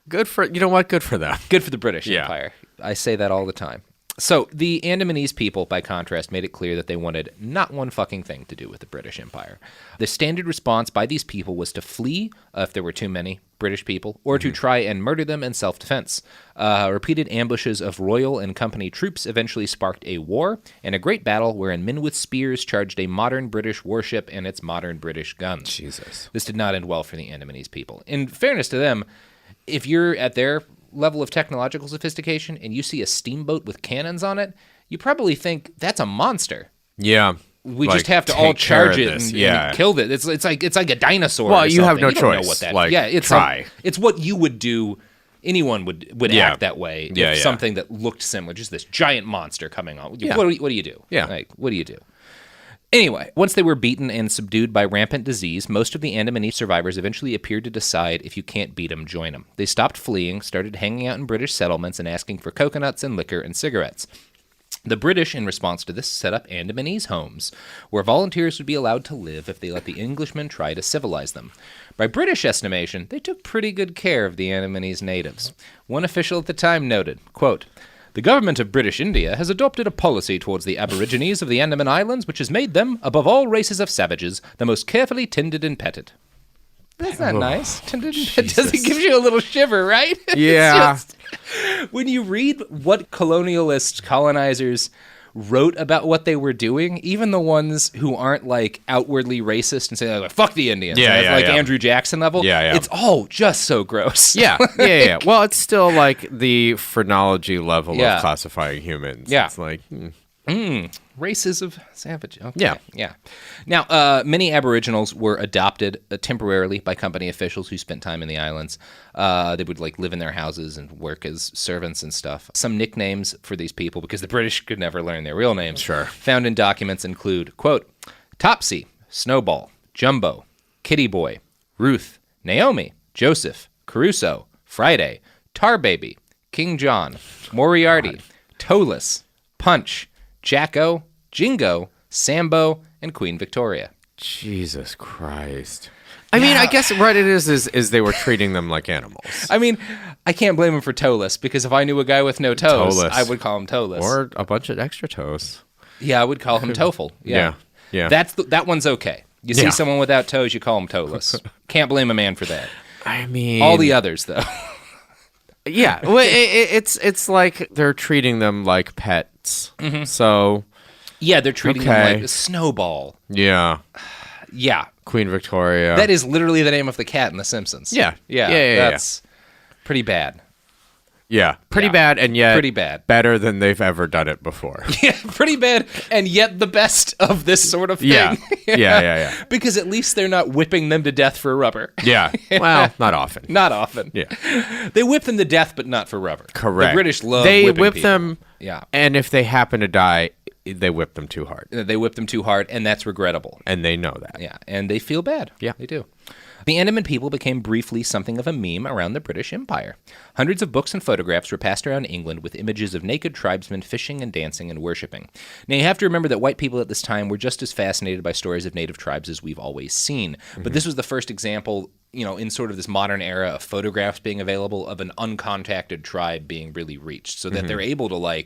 Good for, you know what? Good for them. Good for the British Empire. I say that all the time. So the Andamanese people, by contrast, made it clear that they wanted not one fucking thing to do with the British Empire. The standard response by these people was to flee if there were too many British people, or to try and murder them in self-defense. Repeated ambushes of royal and company troops eventually sparked a war and a great battle wherein men with spears charged a modern British warship and its modern British guns. Jesus. This did not end well for the Andamanese people. In fairness to them, if you're at their level of technological sophistication and you see a steamboat with cannons on it, you probably think that's a monster. Yeah. We just have to all charge it and kill it. It's like a dinosaur. Well, or you have something. no You don't choice. know what that, like, it's try. It's what you would do. Anyone would act that way if something that looked similar, just this giant monster coming on. Yeah. What do you do? Yeah. Like, what do you do? Anyway, once they were beaten and subdued by rampant disease, most of the Andamanese survivors eventually appeared to decide if you can't beat them, join them. They stopped fleeing, started hanging out in British settlements and asking for coconuts and liquor and cigarettes. The British, in response to this, set up Andamanese homes, where volunteers would be allowed to live if they let the Englishmen try to civilize them. By British estimation, they took pretty good care of the Andamanese natives. One official at the time noted, quote, the government of British India has adopted a policy towards the Aborigines of the Andaman Islands which has made them, above all races of savages, the most carefully tended and petted. That's not nice. Tended and petted. It gives you a little shiver, right? Yeah. When you read what colonizers wrote about what they were doing, even the ones who aren't like outwardly racist and say like fuck the Indians, Andrew Jackson level, it's all just so gross. Yeah. Well, it's still like the phrenology level of classifying humans. Yeah. It's like races of savage. Okay. Yeah. Now, many Aboriginals were adopted temporarily by company officials who spent time in the islands. They would like live in their houses and work as servants and stuff. Some nicknames for these people, because the British could never learn their real names, found in documents include, quote, Topsy, Snowball, Jumbo, Kitty Boy, Ruth, Naomi, Joseph, Caruso, Friday, Tar Baby, King John, Moriarty, Toeless, Punch, Jacko, Jingo, Sambo, and Queen Victoria. Jesus Christ. I mean, I guess what it is they were treating them like animals. I mean, I can't blame him for toeless, because if I knew a guy with no toes, I would call him toeless. Or a bunch of extra toes. Yeah, I would call him toeful. Yeah. That one's okay. You see someone without toes, you call him toeless. Can't blame a man for that. I mean... all the others, though. Yeah, well, it's like they're treating them like pets. Mm-hmm. So, yeah, they're treating them like a Snowball. Yeah, yeah. Queen Victoria. That is literally the name of the cat in The Simpsons. Yeah. That's pretty bad. Yeah, pretty bad, and yet pretty bad. Better than they've ever done it before. Yeah, pretty bad, and yet the best of this sort of thing. Yeah. Because at least they're not whipping them to death for rubber. Yeah. Well, not often. Not often. Yeah. They whip them to death, but not for rubber. Correct. The British love they whipping whip people. them Yeah. And if they happen to die, they whip them too hard. They whip them too hard, and that's regrettable. And they know that. Yeah, and they feel bad. Yeah. They do. The Andaman people became briefly something of a meme around the British Empire. Hundreds of books and photographs were passed around England with images of naked tribesmen fishing and dancing and worshipping. Now, you have to remember that white people at this time were just as fascinated by stories of native tribes as we've always seen. But this was the first example, in sort of this modern era of photographs being available of an uncontacted tribe being really reached, so that they're able to,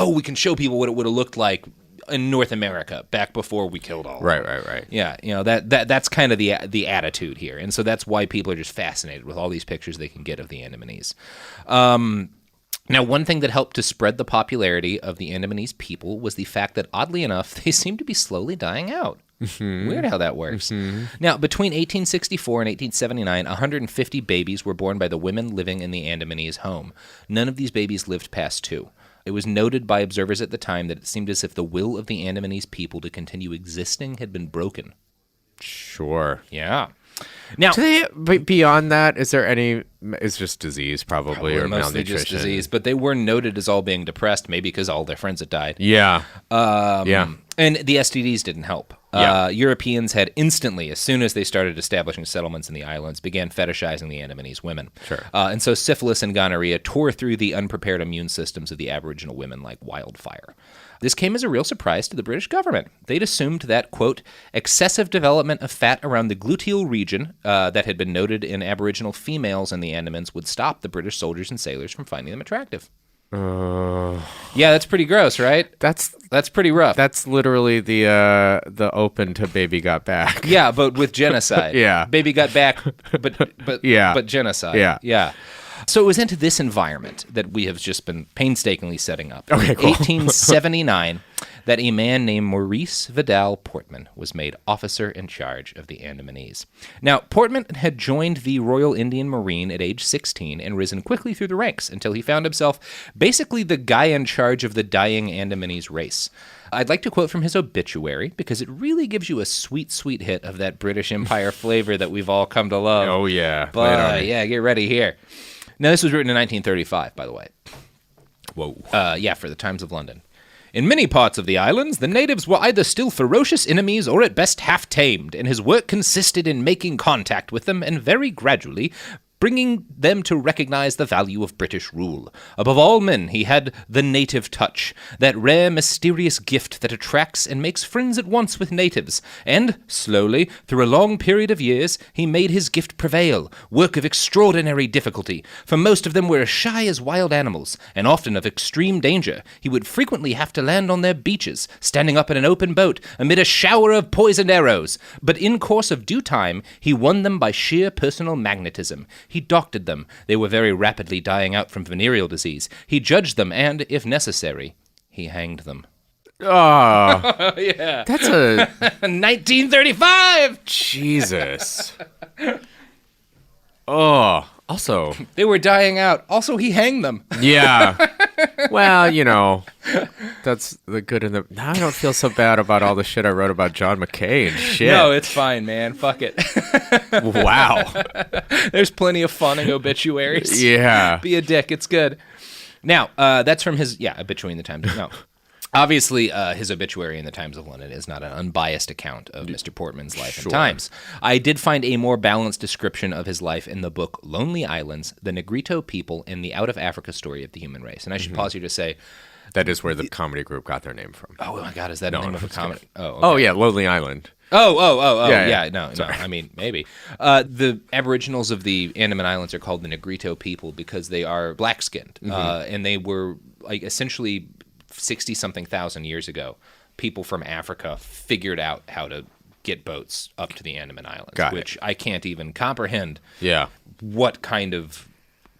we can show people what it would have looked like in North America back before we killed all of them. Right. Yeah, that's kind of the attitude here, and so that's why people are just fascinated with all these pictures they can get of the Andamanese. Now, one thing that helped to spread the popularity of the Andamanese people was the fact that, oddly enough, they seem to be slowly dying out. Weird how that works. Now, between 1864 and 1879, 150 babies were born by the women living in the Andamanese home. None of these babies lived past 2. It was noted by observers at the time that it seemed as if the will of the Andamanese people to continue existing had been broken. Sure. Yeah. Now, beyond that, is there any? It's just disease, probably or mostly malnutrition. just disease. But they were noted as all being depressed, maybe because all their friends had died. Yeah. And the STDs didn't help. Europeans had instantly, as soon as they started establishing settlements in the islands, began fetishizing the Andamanese women. Sure. And so syphilis and gonorrhea tore through the unprepared immune systems of the Aboriginal women like wildfire. This came as a real surprise to the British government. They'd assumed that, quote, excessive development of fat around the gluteal region that had been noted in Aboriginal females in the Andamans would stop the British soldiers and sailors from finding them attractive. Yeah, that's pretty gross, right? That's pretty rough. That's literally the open to Baby Got Back. Yeah, but with genocide. Yeah. Baby Got Back, but genocide. Yeah. So it was into this environment that we have just been painstakingly setting up. Okay, cool. In 1879, that a man named Maurice Vidal Portman was made officer in charge of the Andamanese. Now, Portman had joined the Royal Indian Marine at age 16 and risen quickly through the ranks until he found himself basically the guy in charge of the dying Andamanese race. I'd like to quote from his obituary because it really gives you a sweet, sweet hit of that British Empire flavor that we've all come to love. Oh, yeah. But, get ready here. Now, this was written in 1935, by the way. Whoa. For the Times of London. In many parts of the islands, the natives were either still ferocious enemies or at best half tamed, and his work consisted in making contact with them and very gradually bringing them to recognize the value of British rule. Above all men, he had the native touch, that rare, mysterious gift that attracts and makes friends at once with natives. And, slowly, through a long period of years, he made his gift prevail, work of extraordinary difficulty, for most of them were as shy as wild animals, and often of extreme danger. He would frequently have to land on their beaches, standing up in an open boat, amid a shower of poisoned arrows. But in course of due time, he won them by sheer personal magnetism. He doctored them. They were very rapidly dying out from venereal disease. He judged them, and, if necessary, he hanged them. Oh. Yeah. That's a... 1935! Jesus. Oh. Also... They were dying out. Also, he hanged them. Yeah. Well, that's the good and the... Now I don't feel so bad about all the shit I wrote about John McCain. Shit. No, it's fine, man. Fuck it. Wow. There's plenty of fun in obituaries. Yeah. Be a dick. It's good. Now, that's from his, obituary in the Times. No. Obviously, his obituary in the Times of London is not an unbiased account of Mr. Portman's life and times. I did find a more balanced description of his life in the book Lonely Islands, The Negrito People, and the Out of Africa Story of the Human Race. And I should pause here to say... That is where the comedy group got their name from. Oh, my God. Is that the name of a comedy? Oh, okay. Oh, yeah. Lonely Island. Oh. Yeah. No. I mean, maybe. The Aboriginals of the Andaman Islands are called the Negrito people because they are black-skinned. And they were essentially... 60-something thousand years ago, people from Africa figured out how to get boats up to the Andaman Islands, which I can't even comprehend what kind of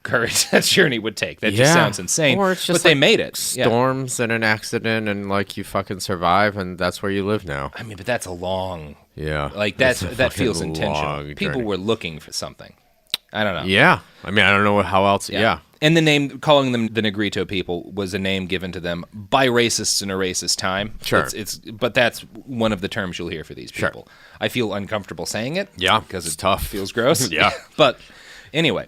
courage that journey would take. That just sounds insane. Or it's just but they made it. Storms and an accident and you fucking survive and that's where you live now. I mean, but that's a long... Yeah. That feels intentional. People journey. were looking for something. I don't know. Yeah. I mean, I don't know how else... Yeah. And the name, calling them the Negrito people, was a name given to them by racists in a racist time. Sure. But that's one of the terms you'll hear for these people. Sure. I feel uncomfortable saying it. Yeah, because it's tough. Feels gross. Yeah. But anyway,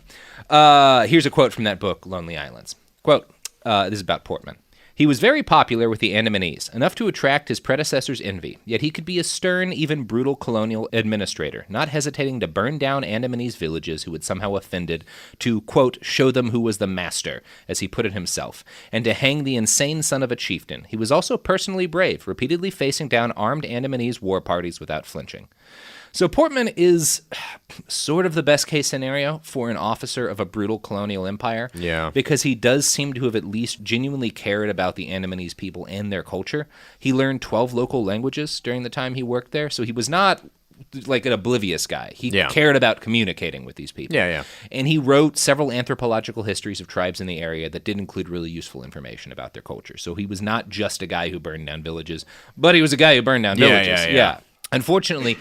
here's a quote from that book, Lonely Islands. Quote, this is about Portman. He was very popular with the Andamanese, enough to attract his predecessors' envy, yet he could be a stern, even brutal colonial administrator, not hesitating to burn down Andamanese villages who had somehow offended, to, quote, show them who was the master, as he put it himself, and to hang the insane son of a chieftain. He was also personally brave, repeatedly facing down armed Andamanese war parties without flinching. So Portman is sort of the best-case scenario for an officer of a brutal colonial empire. Yeah. Because he does seem to have at least genuinely cared about the Andamanese people and their culture. He learned 12 local languages during the time he worked there, so he was not like an oblivious guy. He cared about communicating with these people. Yeah. And he wrote several anthropological histories of tribes in the area that did include really useful information about their culture. So he was not just a guy who burned down villages, but he was a guy who burned down villages. Yeah. Unfortunately,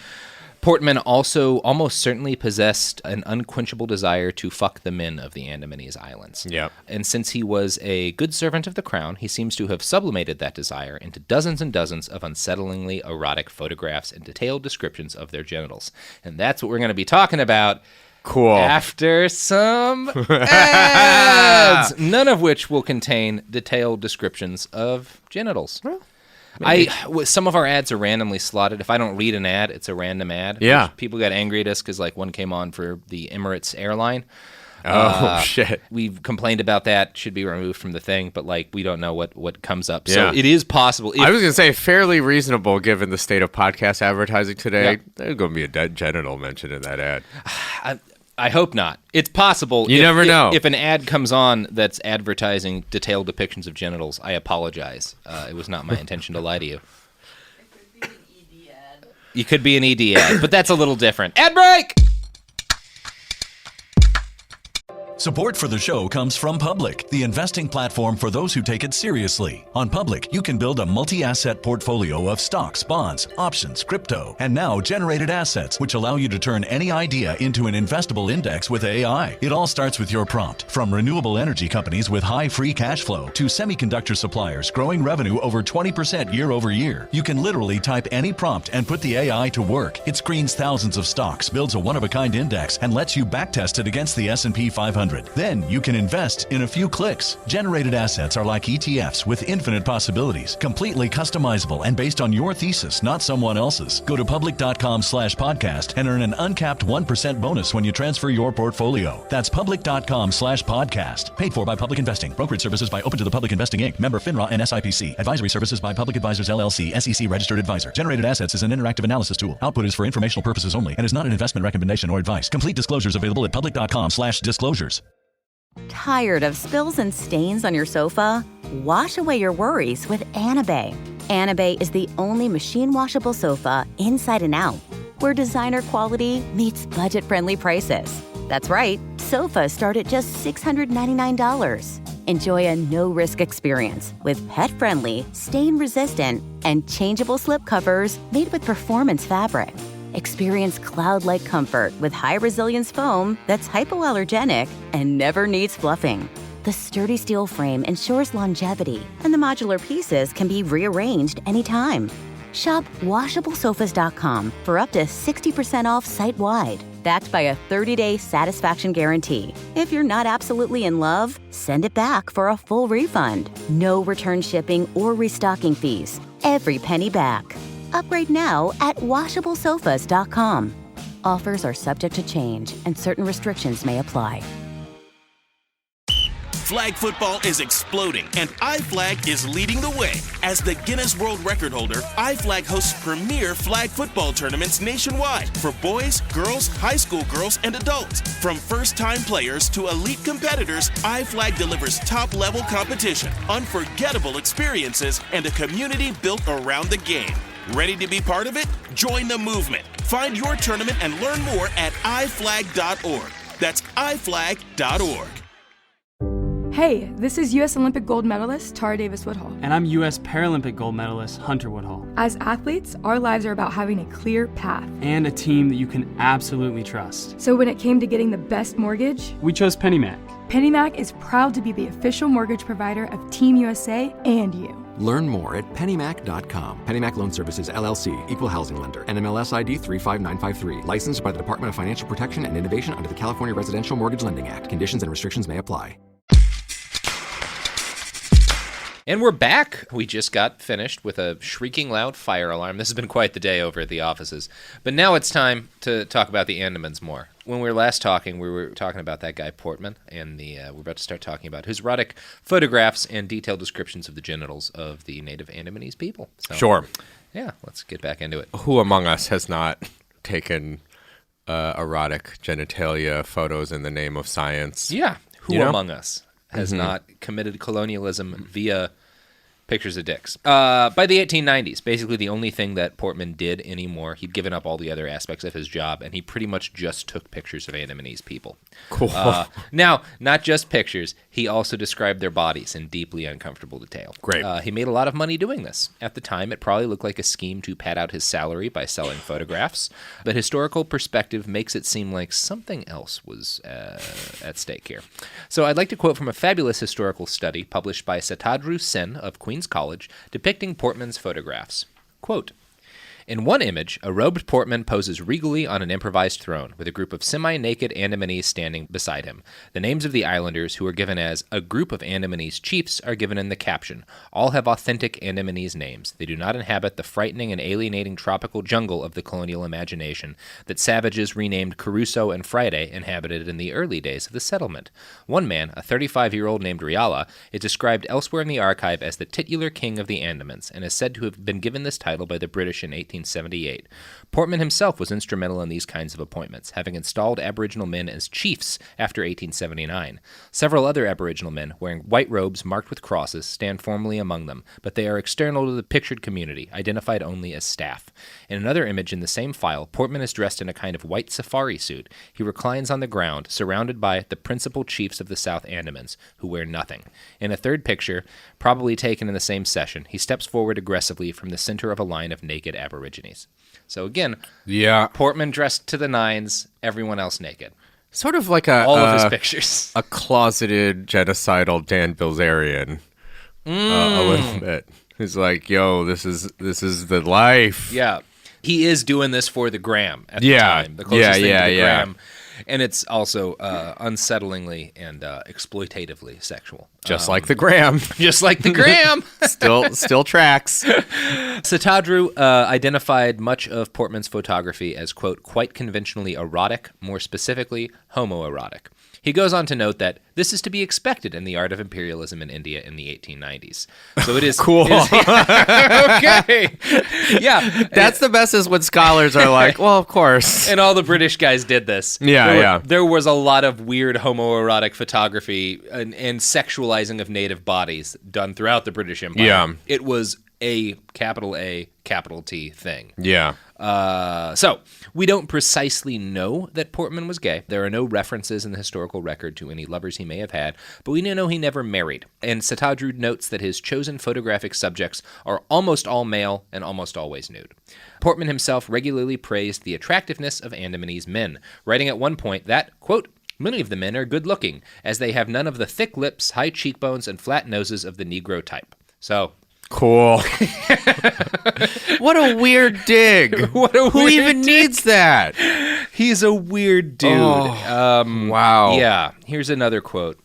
Portman also almost certainly possessed an unquenchable desire to fuck the men of the Andamanese Islands. Yep. And since he was a good servant of the crown, he seems to have sublimated that desire into dozens and dozens of unsettlingly erotic photographs and detailed descriptions of their genitals. And that's what we're going to be talking about. Cool. After some ads, none of which will contain detailed descriptions of genitals. Well, some of our ads are randomly slotted. If I don't read an ad, it's a random ad. Yeah. People got angry at us because one came on for the Emirates airline. Oh, shit. We've complained about that. Should be removed from the thing, but we don't know what comes up. Yeah. So it is possible. I was going to say fairly reasonable given the state of podcast advertising today. Yeah. There's going to be a dead genital mentioned in that ad. I hope not. It's possible. You never know. If an ad comes on that's advertising detailed depictions of genitals, I apologize. It was not my intention to lie to you. It could be an ED ad. You could be an ED ad, but that's a little different. Ad break! Support for the show comes from Public, the investing platform for those who take it seriously. On Public, you can build a multi-asset portfolio of stocks, bonds, options, crypto, and now generated assets, which allow you to turn any idea into an investable index with AI. It all starts with your prompt. From renewable energy companies with high free cash flow to semiconductor suppliers growing revenue over 20% year over year, you can literally type any prompt and put the AI to work. It screens thousands of stocks, builds a one-of-a-kind index, and lets you backtest it against the S&P 500. Then you can invest in a few clicks. Generated assets are like ETFs with infinite possibilities, completely customizable and based on your thesis, not someone else's. Go to public.com/podcast and earn an uncapped 1% bonus when you transfer your portfolio. That's public.com/podcast. Paid for by Public Investing. Brokerage services by Open to the Public Investing Inc. Member FINRA and SIPC. Advisory services by Public Advisors LLC, SEC registered advisor. Generated assets is an interactive analysis tool. Output is for informational purposes only and is not an investment recommendation or advice. Complete disclosures available at public.com/disclosures. Tired of spills and stains on your sofa? Wash away your worries with Anabay. Anabay is the only machine washable sofa inside and out, where designer quality meets budget-friendly prices. That's right, sofas start at just $699. Enjoy a no-risk experience with pet-friendly, stain-resistant, and changeable slip covers made with performance fabric. Experience cloud-like comfort with high-resilience foam that's hypoallergenic and never needs fluffing. The sturdy steel frame ensures longevity, and the modular pieces can be rearranged anytime. Shop WashableSofas.com for up to 60% off site-wide, backed by a 30-day satisfaction guarantee. If you're not absolutely in love, send it back for a full refund. No return shipping or restocking fees. Every penny back. Upgrade now at WashableSofas.com. Offers are subject to change, and certain restrictions may apply. Flag football is exploding, and iFlag is leading the way. As the Guinness World Record holder, iFlag hosts premier flag football tournaments nationwide for boys, girls, high school girls, and adults. From first-time players to elite competitors, iFlag delivers top-level competition, unforgettable experiences, and a community built around the game. Ready to be part of it? Join the movement. Find your tournament and learn more at iflag.org. That's iflag.org. Hey, this is U.S. Olympic gold medalist Tara Davis-Woodhull. And I'm U.S. Paralympic gold medalist Hunter Woodhull. As athletes, our lives are about having a clear path. And a team that you can absolutely trust. So when it came to getting the best mortgage, we chose PennyMac. PennyMac is proud to be the official mortgage provider of Team USA and you. Learn more at pennymac.com. PennyMac Loan Services, LLC, Equal Housing Lender, NMLS ID 35953. Licensed by the Department of Financial Protection and Innovation under the California Residential Mortgage Lending Act. Conditions and restrictions may apply. And we're back. We just got finished with a shrieking loud fire alarm. This has been quite the day over at the offices. But now it's time to talk about the Andamans more. When we were last talking, we were talking about that guy Portman, and we're about to start talking about his erotic photographs and detailed descriptions of the genitals of the native Andamanese people. So, sure. Yeah, let's get back into it. Who among us has not taken erotic genitalia photos in the name of science? Yeah, who among us has not committed colonialism via pictures of dicks? By the 1890s, basically the only thing that Portman did anymore, he'd given up all the other aspects of his job, and he pretty much just took pictures of Andamanese people. Cool. Now, not just pictures, he also described their bodies in deeply uncomfortable detail. Great. He made a lot of money doing this. At the time, it probably looked like a scheme to pad out his salary by selling photographs, but historical perspective makes it seem like something else was at stake here. So I'd like to quote from a fabulous historical study published by Satadru Sen of Queen's College depicting Portman's photographs. Quote, "In one image, a robed Portman poses regally on an improvised throne, with a group of semi-naked Andamanese standing beside him. The names of the islanders, who are given as a group of Andamanese chiefs, are given in the caption. All have authentic Andamanese names. They do not inhabit the frightening and alienating tropical jungle of the colonial imagination that savages renamed Crusoe and Friday inhabited in the early days of the settlement. One man, a 35-year-old named Riala, is described elsewhere in the archive as the titular king of the Andamans, and is said to have been given this title by the British in 1878. Portman himself was instrumental in these kinds of appointments, having installed Aboriginal men as chiefs after 1879. Several other Aboriginal men, wearing white robes marked with crosses, stand formally among them, but they are external to the pictured community, identified only as staff. In another image in the same file, Portman is dressed in a kind of white safari suit. He reclines on the ground, surrounded by the principal chiefs of the South Andamans, who wear nothing. In a third picture, probably taken in the same session, he steps forward aggressively from the center of a line of naked Aborigines. So again, Portman dressed to the nines, everyone else naked. Sort of like all of his pictures. A closeted genocidal Dan Bilzerian, a little bit. He's like, yo, this is the life. Yeah. He is doing this for the gram at the time. The closest thing to the gram. And it's also unsettlingly and exploitatively sexual. Just like the gram. Just like the gram. Still tracks. Satadru identified much of Portman's photography as, quote, quite conventionally erotic, more specifically homoerotic. He goes on to note that this is to be expected in the art of imperialism in India in the 1890s. So it is cool. Okay. Yeah. That's the best is when scholars are like, well, of course. And all the British guys did this. There was a lot of weird homoerotic photography and sexualizing of native bodies done throughout the British Empire. Yeah. It was a capital T thing. Yeah. So, we don't precisely know that Portman was gay. There are no references in the historical record to any lovers he may have had, but we know he never married. And Satadru notes that his chosen photographic subjects are almost all male and almost always nude. Portman himself regularly praised the attractiveness of Andamanese men, writing at one point that, quote, "Many of the men are good-looking, as they have none of the thick lips, high cheekbones, and flat noses of the Negro type." So... Cool. What a weird dig. Who even needs that? He's a weird dude. Wow. Yeah. Here's another quote.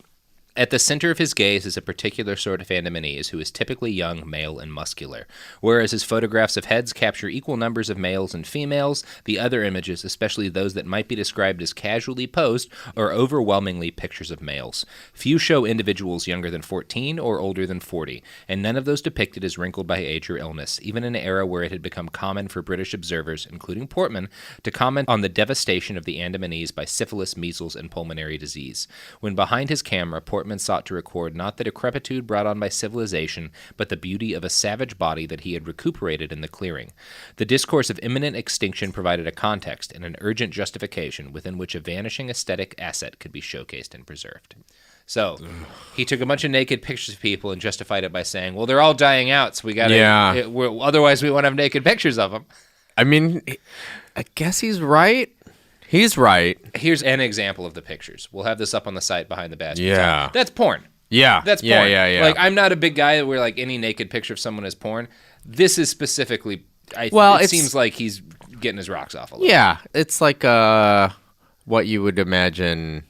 At the center of his gaze is a particular sort of Andamanese who is typically young, male, and muscular. Whereas his photographs of heads capture equal numbers of males and females, the other images, especially those that might be described as casually posed, are overwhelmingly pictures of males. Few show individuals younger than 14 or older than 40, and none of those depicted is wrinkled by age or illness, even in an era where it had become common for British observers, including Portman, to comment on the devastation of the Andamanese by syphilis, measles, and pulmonary disease. When behind his camera, Portman sought to record not the decrepitude brought on by civilization, but the beauty of a savage body that he had recuperated in the clearing. The discourse of imminent extinction provided a context and an urgent justification within which a vanishing aesthetic asset could be showcased and preserved. So, he took a bunch of naked pictures of people and justified it by saying, well, they're all dying out, so we gotta, otherwise we won't have naked pictures of them. I mean, I guess he's right. He's right. Here's an example of the pictures. We'll have this up on the site behind the basket. Yeah. That's porn. Yeah. That's porn. Yeah. Like, I'm not a big guy where, like, any naked picture of someone is porn. This is specifically, it seems like he's getting his rocks off a little. Yeah. It's like what you would imagine,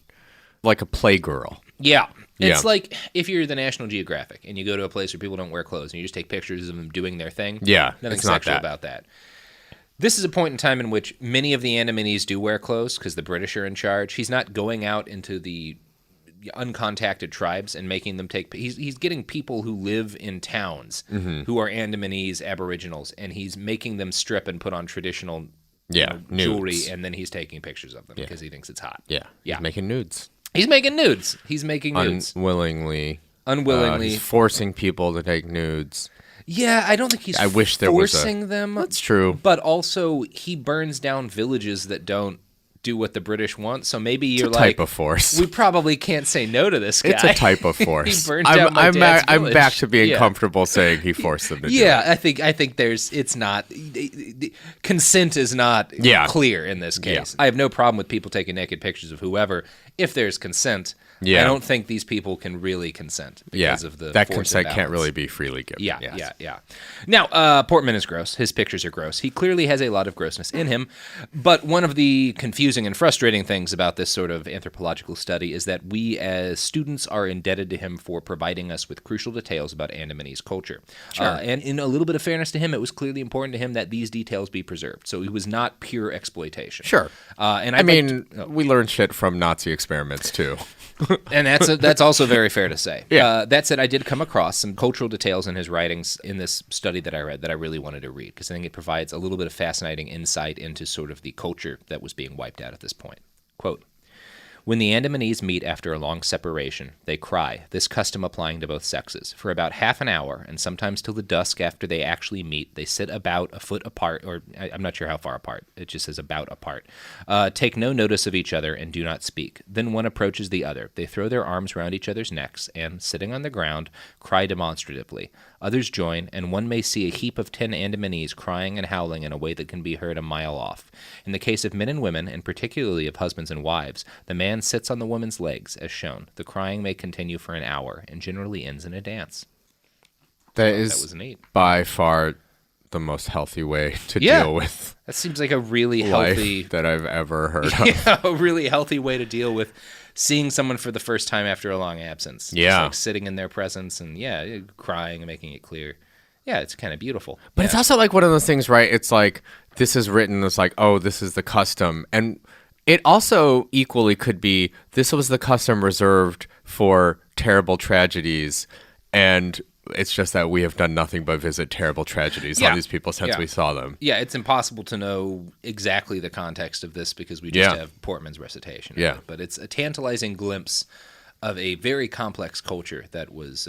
like a playgirl. Yeah. It's like if you're the National Geographic and you go to a place where people don't wear clothes and you just take pictures of them doing their thing. Yeah, nothing it's not sexual that. about that. This is a point in time in which many of the Andamanese do wear clothes because the British are in charge. He's not going out into the uncontacted tribes and making them take. He's getting people who live in towns who are Andamanese Aboriginals, and he's making them strip and put on traditional jewelry, and then he's taking pictures of them because he thinks it's hot. Yeah. He's making nudes. He's making nudes. He's making nudes. Unwillingly. He's forcing people to take nudes. Yeah, I don't think he's forcing them. That's true. But also, he burns down villages that don't do what the British want. So maybe you're it's a type of force. We probably can't say no to this guy. It's a type of force. He burned down my dad's I'm village. back to being comfortable saying he forced them to do it. I think it's not consent is not clear in this case. I have no problem with people taking naked pictures of whoever if there's consent. I don't think these people can really consent because of the that force consent imbalance. can't really be freely given. Yeah. Now, Portman is gross. His pictures are gross. He clearly has a lot of grossness in him. But one of the confusing and frustrating things about this sort of anthropological study is that we as students are indebted to him for providing us with crucial details about Andamanese culture. Sure. And in a little bit of fairness to him, it was clearly important to him that these details be preserved. So it was not pure exploitation. Sure. And we learned shit from Nazi experiments too. And that's also very fair to say. Yeah. That said, I did come across some cultural details in his writings in this study that I read that I really wanted to read because I think it provides a little bit of fascinating insight into sort of the culture that was being wiped out at this point. Quote, "When the Andamanese meet after a long separation, they cry, this custom applying to both sexes. For about half an hour, and sometimes till the dusk after they actually meet, they sit about a foot apart, or I'm not sure how far apart, it just says about apart, take no notice of each other and do not speak. Then one approaches the other. They throw their arms round each other's necks and, sitting on the ground, cry demonstratively. Others join, and one may see a heap of 10 Andamanese crying and howling in a way that can be heard a mile off. In the case of men and women, and particularly of husbands and wives, the man sits on the woman's legs, as shown. The crying may continue for an hour, and generally ends in a dance." That was neat. By far the most healthy way to deal with. That seems like a really life healthy that I've ever heard of. a really healthy way to deal with seeing someone for the first time after a long absence. Yeah. Just like sitting in their presence and crying and making it clear. Yeah, it's kind of beautiful. But it's also like one of those things, right? It's like this is written as like, oh, this is the custom. And it also equally could be this was the custom reserved for terrible tragedies, and it's just that we have done nothing but visit terrible tragedies on these people since we saw them. Yeah, it's impossible to know exactly the context of this because we just have Portman's recitation. Yeah. But it's a tantalizing glimpse of a very complex culture that was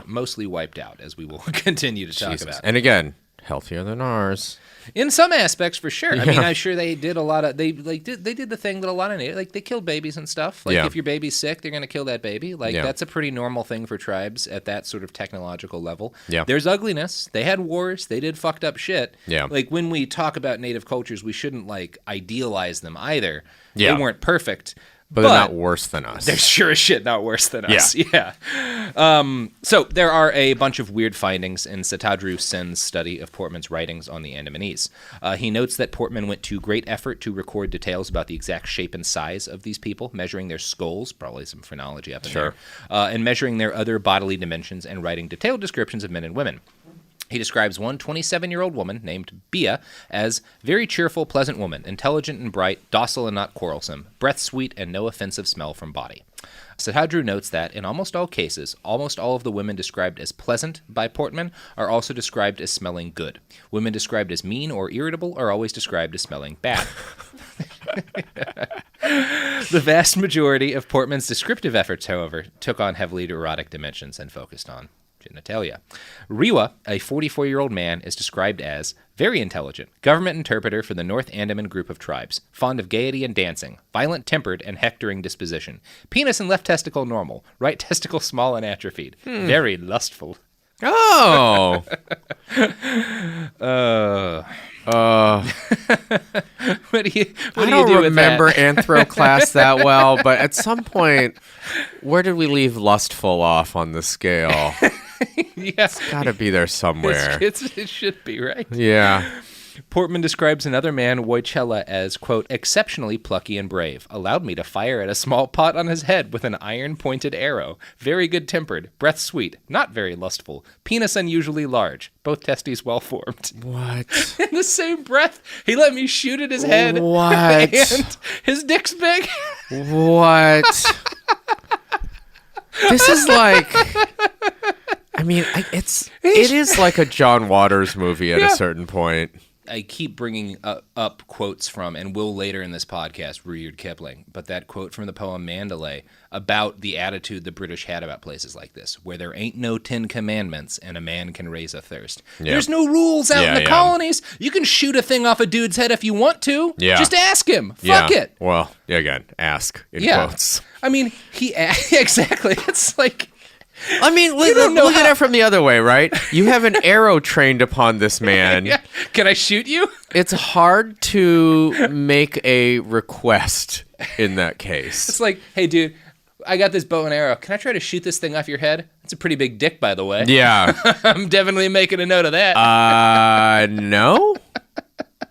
mostly wiped out, as we will continue to talk about. And again, healthier than ours. In some aspects, for sure. I mean, I'm sure they did a lot of they did the thing that a lot of they killed babies and stuff. Like if your baby's sick, they're gonna kill that baby. Like that's a pretty normal thing for tribes at that sort of technological level. Yeah. There's ugliness. They had wars. They did fucked up shit. Yeah. Like when we talk about native cultures, we shouldn't like idealize them either. Yeah. They weren't perfect. But they're not worse than us. They're sure as shit not worse than us. Yeah. So there are a bunch of weird findings in Satadru Sen's study of Portman's writings on the Andamanese. He notes that Portman went to great effort to record details about the exact shape and size of these people, measuring their skulls, probably some phrenology up in there, and measuring their other bodily dimensions and writing detailed descriptions of men and women. He describes one 27-year-old woman named Bia as very cheerful, pleasant woman, intelligent and bright, docile and not quarrelsome, breath sweet and no offensive smell from body. Satadru notes that, in almost all cases, almost all of the women described as pleasant by Portman are also described as smelling good. Women described as mean or irritable are always described as smelling bad. The vast majority of Portman's descriptive efforts, however, took on heavily erotic dimensions and focused on genitalia. Rewa, a 44-year-old man, is described as very intelligent, government interpreter for the North Andaman group of tribes, fond of gaiety and dancing, violent-tempered and hectoring disposition, penis and left testicle normal, right testicle small and atrophied, very lustful. Oh! What do you I do don't with remember that? anthro class that well, but at some point, where did we leave lustful off on the scale? Yeah. It's got to be there somewhere. It should be, right? Yeah. Portman describes another man, Wojciech, as, quote, exceptionally plucky and brave. Allowed me to fire at a small pot on his head with an iron-pointed arrow. Very good-tempered. Breath sweet. Not very lustful. Penis unusually large. Both testes well-formed. What? In the same breath, he let me shoot at his head. What? And his dick's big. What? This is like... I mean, it is like a John Waters movie at a certain point. I keep bringing up quotes from, and will later in this podcast, Rudyard Kipling, but that quote from the poem Mandalay about the attitude the British had about places like this, where there ain't no 10 commandments and a man can raise a thirst. Yep. There's no rules out in the colonies. You can shoot a thing off a dude's head if you want to. Yeah. Just ask him. Fuck it. Well, again, ask in quotes. I mean, exactly. It's like... I mean, look at it from the other way, right? You have an arrow trained upon this man. Yeah. Can I shoot you? It's hard to make a request in that case. It's like, hey, dude, I got this bow and arrow. Can I try to shoot this thing off your head? It's a pretty big dick, by the way. Yeah. I'm definitely making a note of that. No?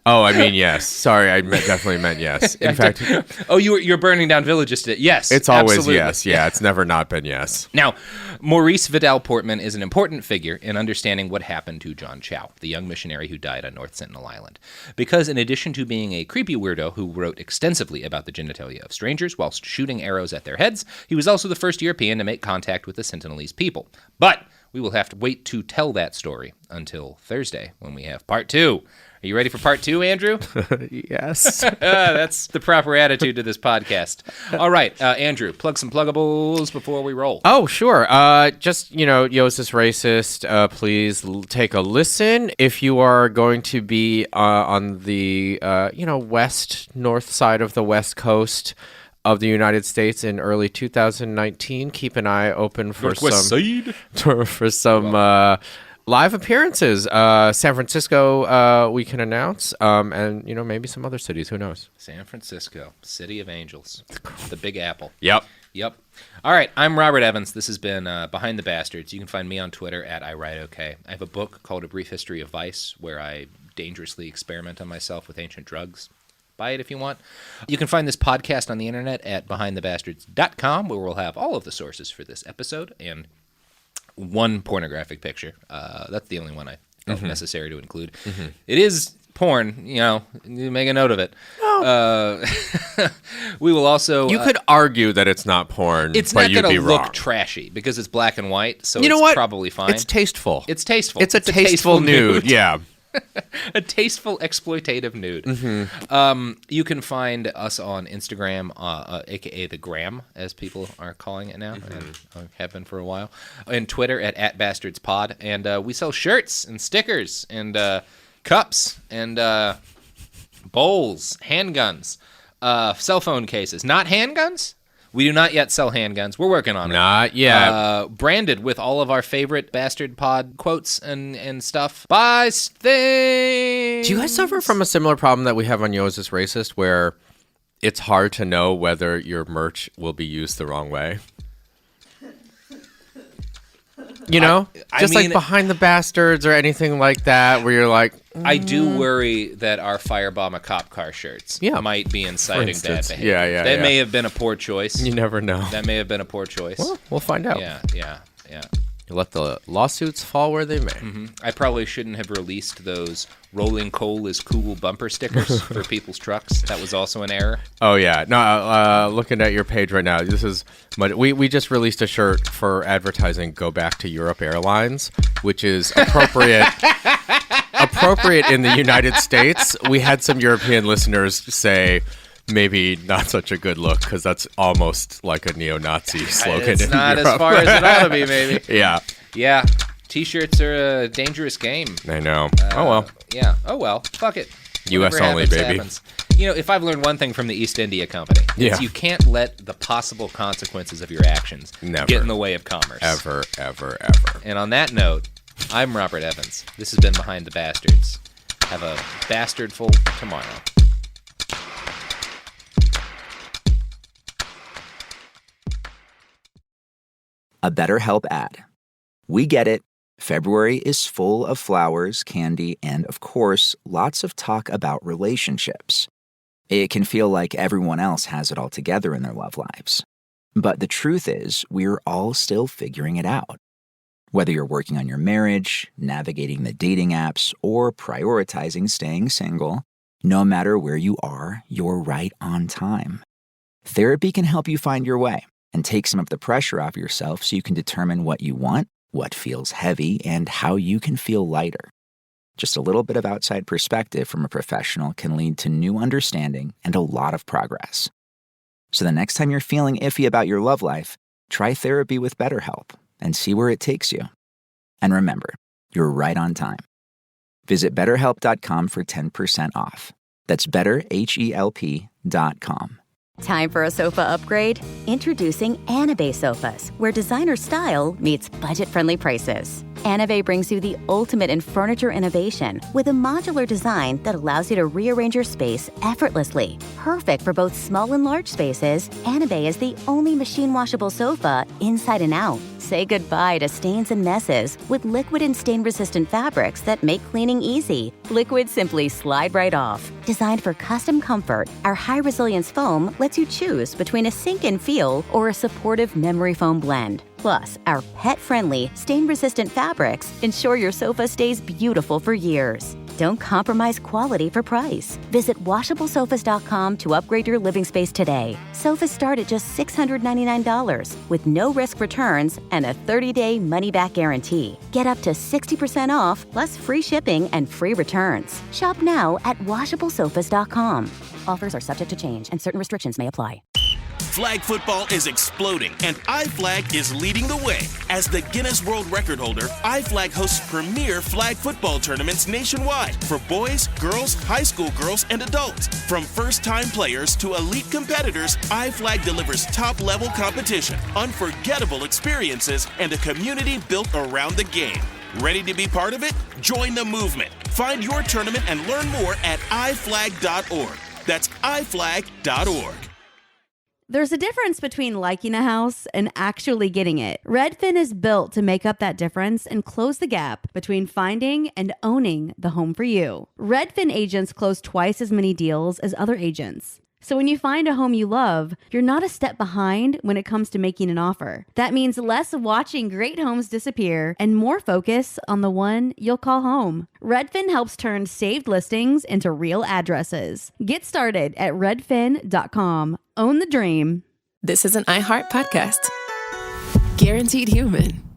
Oh, I mean, yes. Sorry, I definitely meant yes. In fact... Oh, you're burning down villages today. Yes, it's always absolutely. Yes. Yeah, it's never not been yes. Now, Maurice Vidal Portman is an important figure in understanding what happened to John Chow, the young missionary who died on North Sentinel Island. Because in addition to being a creepy weirdo who wrote extensively about the genitalia of strangers whilst shooting arrows at their heads, he was also the first European to make contact with the Sentinelese people. But we will have to wait to tell that story until Thursday when we have part 2. Are you ready for part 2, Andrew? Yes. That's the proper attitude to this podcast. All right, Andrew, plug some pluggables before we roll. Oh, sure. Just, Yo's is racist. Please take a listen. If you are going to be on the, north side of the West Coast of the United States in early 2019, keep an eye open for some live appearances. San Francisco, we can announce, and maybe some other cities. Who knows? San Francisco, City of Angels, the Big Apple. Yep. All right, I'm Robert Evans. This has been Behind the Bastards. You can find me on Twitter at IWriteOK. I have a book called A Brief History of Vice, where I dangerously experiment on myself with ancient drugs. Buy it if you want. You can find this podcast on the internet at BehindTheBastards.com, where we'll have all of the sources for this episode and one pornographic picture. That's the only one I felt necessary to include. It is porn, you make a note of it. We will also... You could argue that it's not porn, it's but not you'd be going to look wrong. Trashy because it's black and white, so it's probably fine. It's tasteful. It's tasteful. It's a tasteful nude. Yeah. A tasteful exploitative nude. You can find us on Instagram, aka the Gram, as people are calling it now, and have been for a while, and Twitter at @bastardspod, and we sell shirts and stickers and cups and bowls, handguns, cell phone cases, not handguns. We do not yet sell handguns. We're working on it. Not yet. Branded with all of our favorite Bastard Pod quotes and stuff. Buy things. Do you guys suffer from a similar problem that we have on Yo's is Racist, where it's hard to know whether your merch will be used the wrong way? Just like Behind the Bastards or anything like that, where you're like... I do worry that our Firebomb a Cop Car shirts might be inciting bad behavior. That may have been a poor choice. You never know. That may have been a poor choice. Well, we'll find out. Yeah. You let the lawsuits fall where they may. I probably shouldn't have released those Rolling Coal is Cool bumper stickers for people's trucks. That was also an error. Oh, yeah. No, looking at your page right now, this is... We just released a shirt for advertising Go Back to Europe Airlines, which is appropriate in the United States. We had some European listeners say... maybe not such a good look, because that's almost like a neo-Nazi slogan. It's not as far as it ought to be, maybe. Yeah. T-shirts are a dangerous game. I know. Oh, well. Yeah. Oh, well. Fuck it. U.S. only, baby. Happens. If I've learned one thing from the East India Company, it's you can't let the possible consequences of your actions get in the way of commerce. Ever. And on that note, I'm Robert Evans. This has been Behind the Bastards. Have a bastardful tomorrow. A BetterHelp ad. We get it. February is full of flowers, candy, and, of course, lots of talk about relationships. It can feel like everyone else has it all together in their love lives. But the truth is, we're all still figuring it out. Whether you're working on your marriage, navigating the dating apps, or prioritizing staying single, no matter where you are, you're right on time. Therapy can help you find your way and take some of the pressure off yourself so you can determine what you want, what feels heavy, and how you can feel lighter. Just a little bit of outside perspective from a professional can lead to new understanding and a lot of progress. So the next time you're feeling iffy about your love life, try therapy with BetterHelp and see where it takes you. And remember, you're right on time. Visit BetterHelp.com for 10% off. That's BetterHelp.com. Time for a sofa upgrade? Introducing Anabay Sofas, where designer style meets budget-friendly prices. Anabay brings you the ultimate in furniture innovation with a modular design that allows you to rearrange your space effortlessly. Perfect for both small and large spaces, Anabay is the only machine-washable sofa inside and out. Say goodbye to stains and messes with liquid and stain-resistant fabrics that make cleaning easy. Liquids simply slide right off. Designed for custom comfort, our high-resilience foam lets you choose between a sink-in feel or a supportive memory foam blend. Plus, our pet-friendly, stain-resistant fabrics ensure your sofa stays beautiful for years. Don't compromise quality for price. Visit WashableSofas.com to upgrade your living space today. Sofas start at just $699 with no-risk returns and a 30-day money-back guarantee. Get up to 60% off, plus free shipping and free returns. Shop now at WashableSofas.com. Offers are subject to change and certain restrictions may apply. Flag football is exploding, and iFlag is leading the way. As the Guinness World Record holder, iFlag hosts premier flag football tournaments nationwide for boys, girls, high school girls, and adults. From first-time players to elite competitors, iFlag delivers top-level competition, unforgettable experiences, and a community built around the game. Ready to be part of it? Join the movement. Find your tournament and learn more at iflag.org. That's iflag.org. There's a difference between liking a house and actually getting it. Redfin is built to make up that difference and close the gap between finding and owning the home for you. Redfin agents close twice as many deals as other agents. So when you find a home you love, you're not a step behind when it comes to making an offer. That means less watching great homes disappear and more focus on the one you'll call home. Redfin helps turn saved listings into real addresses. Get started at redfin.com. Own the dream. This is an iHeart podcast. Guaranteed human.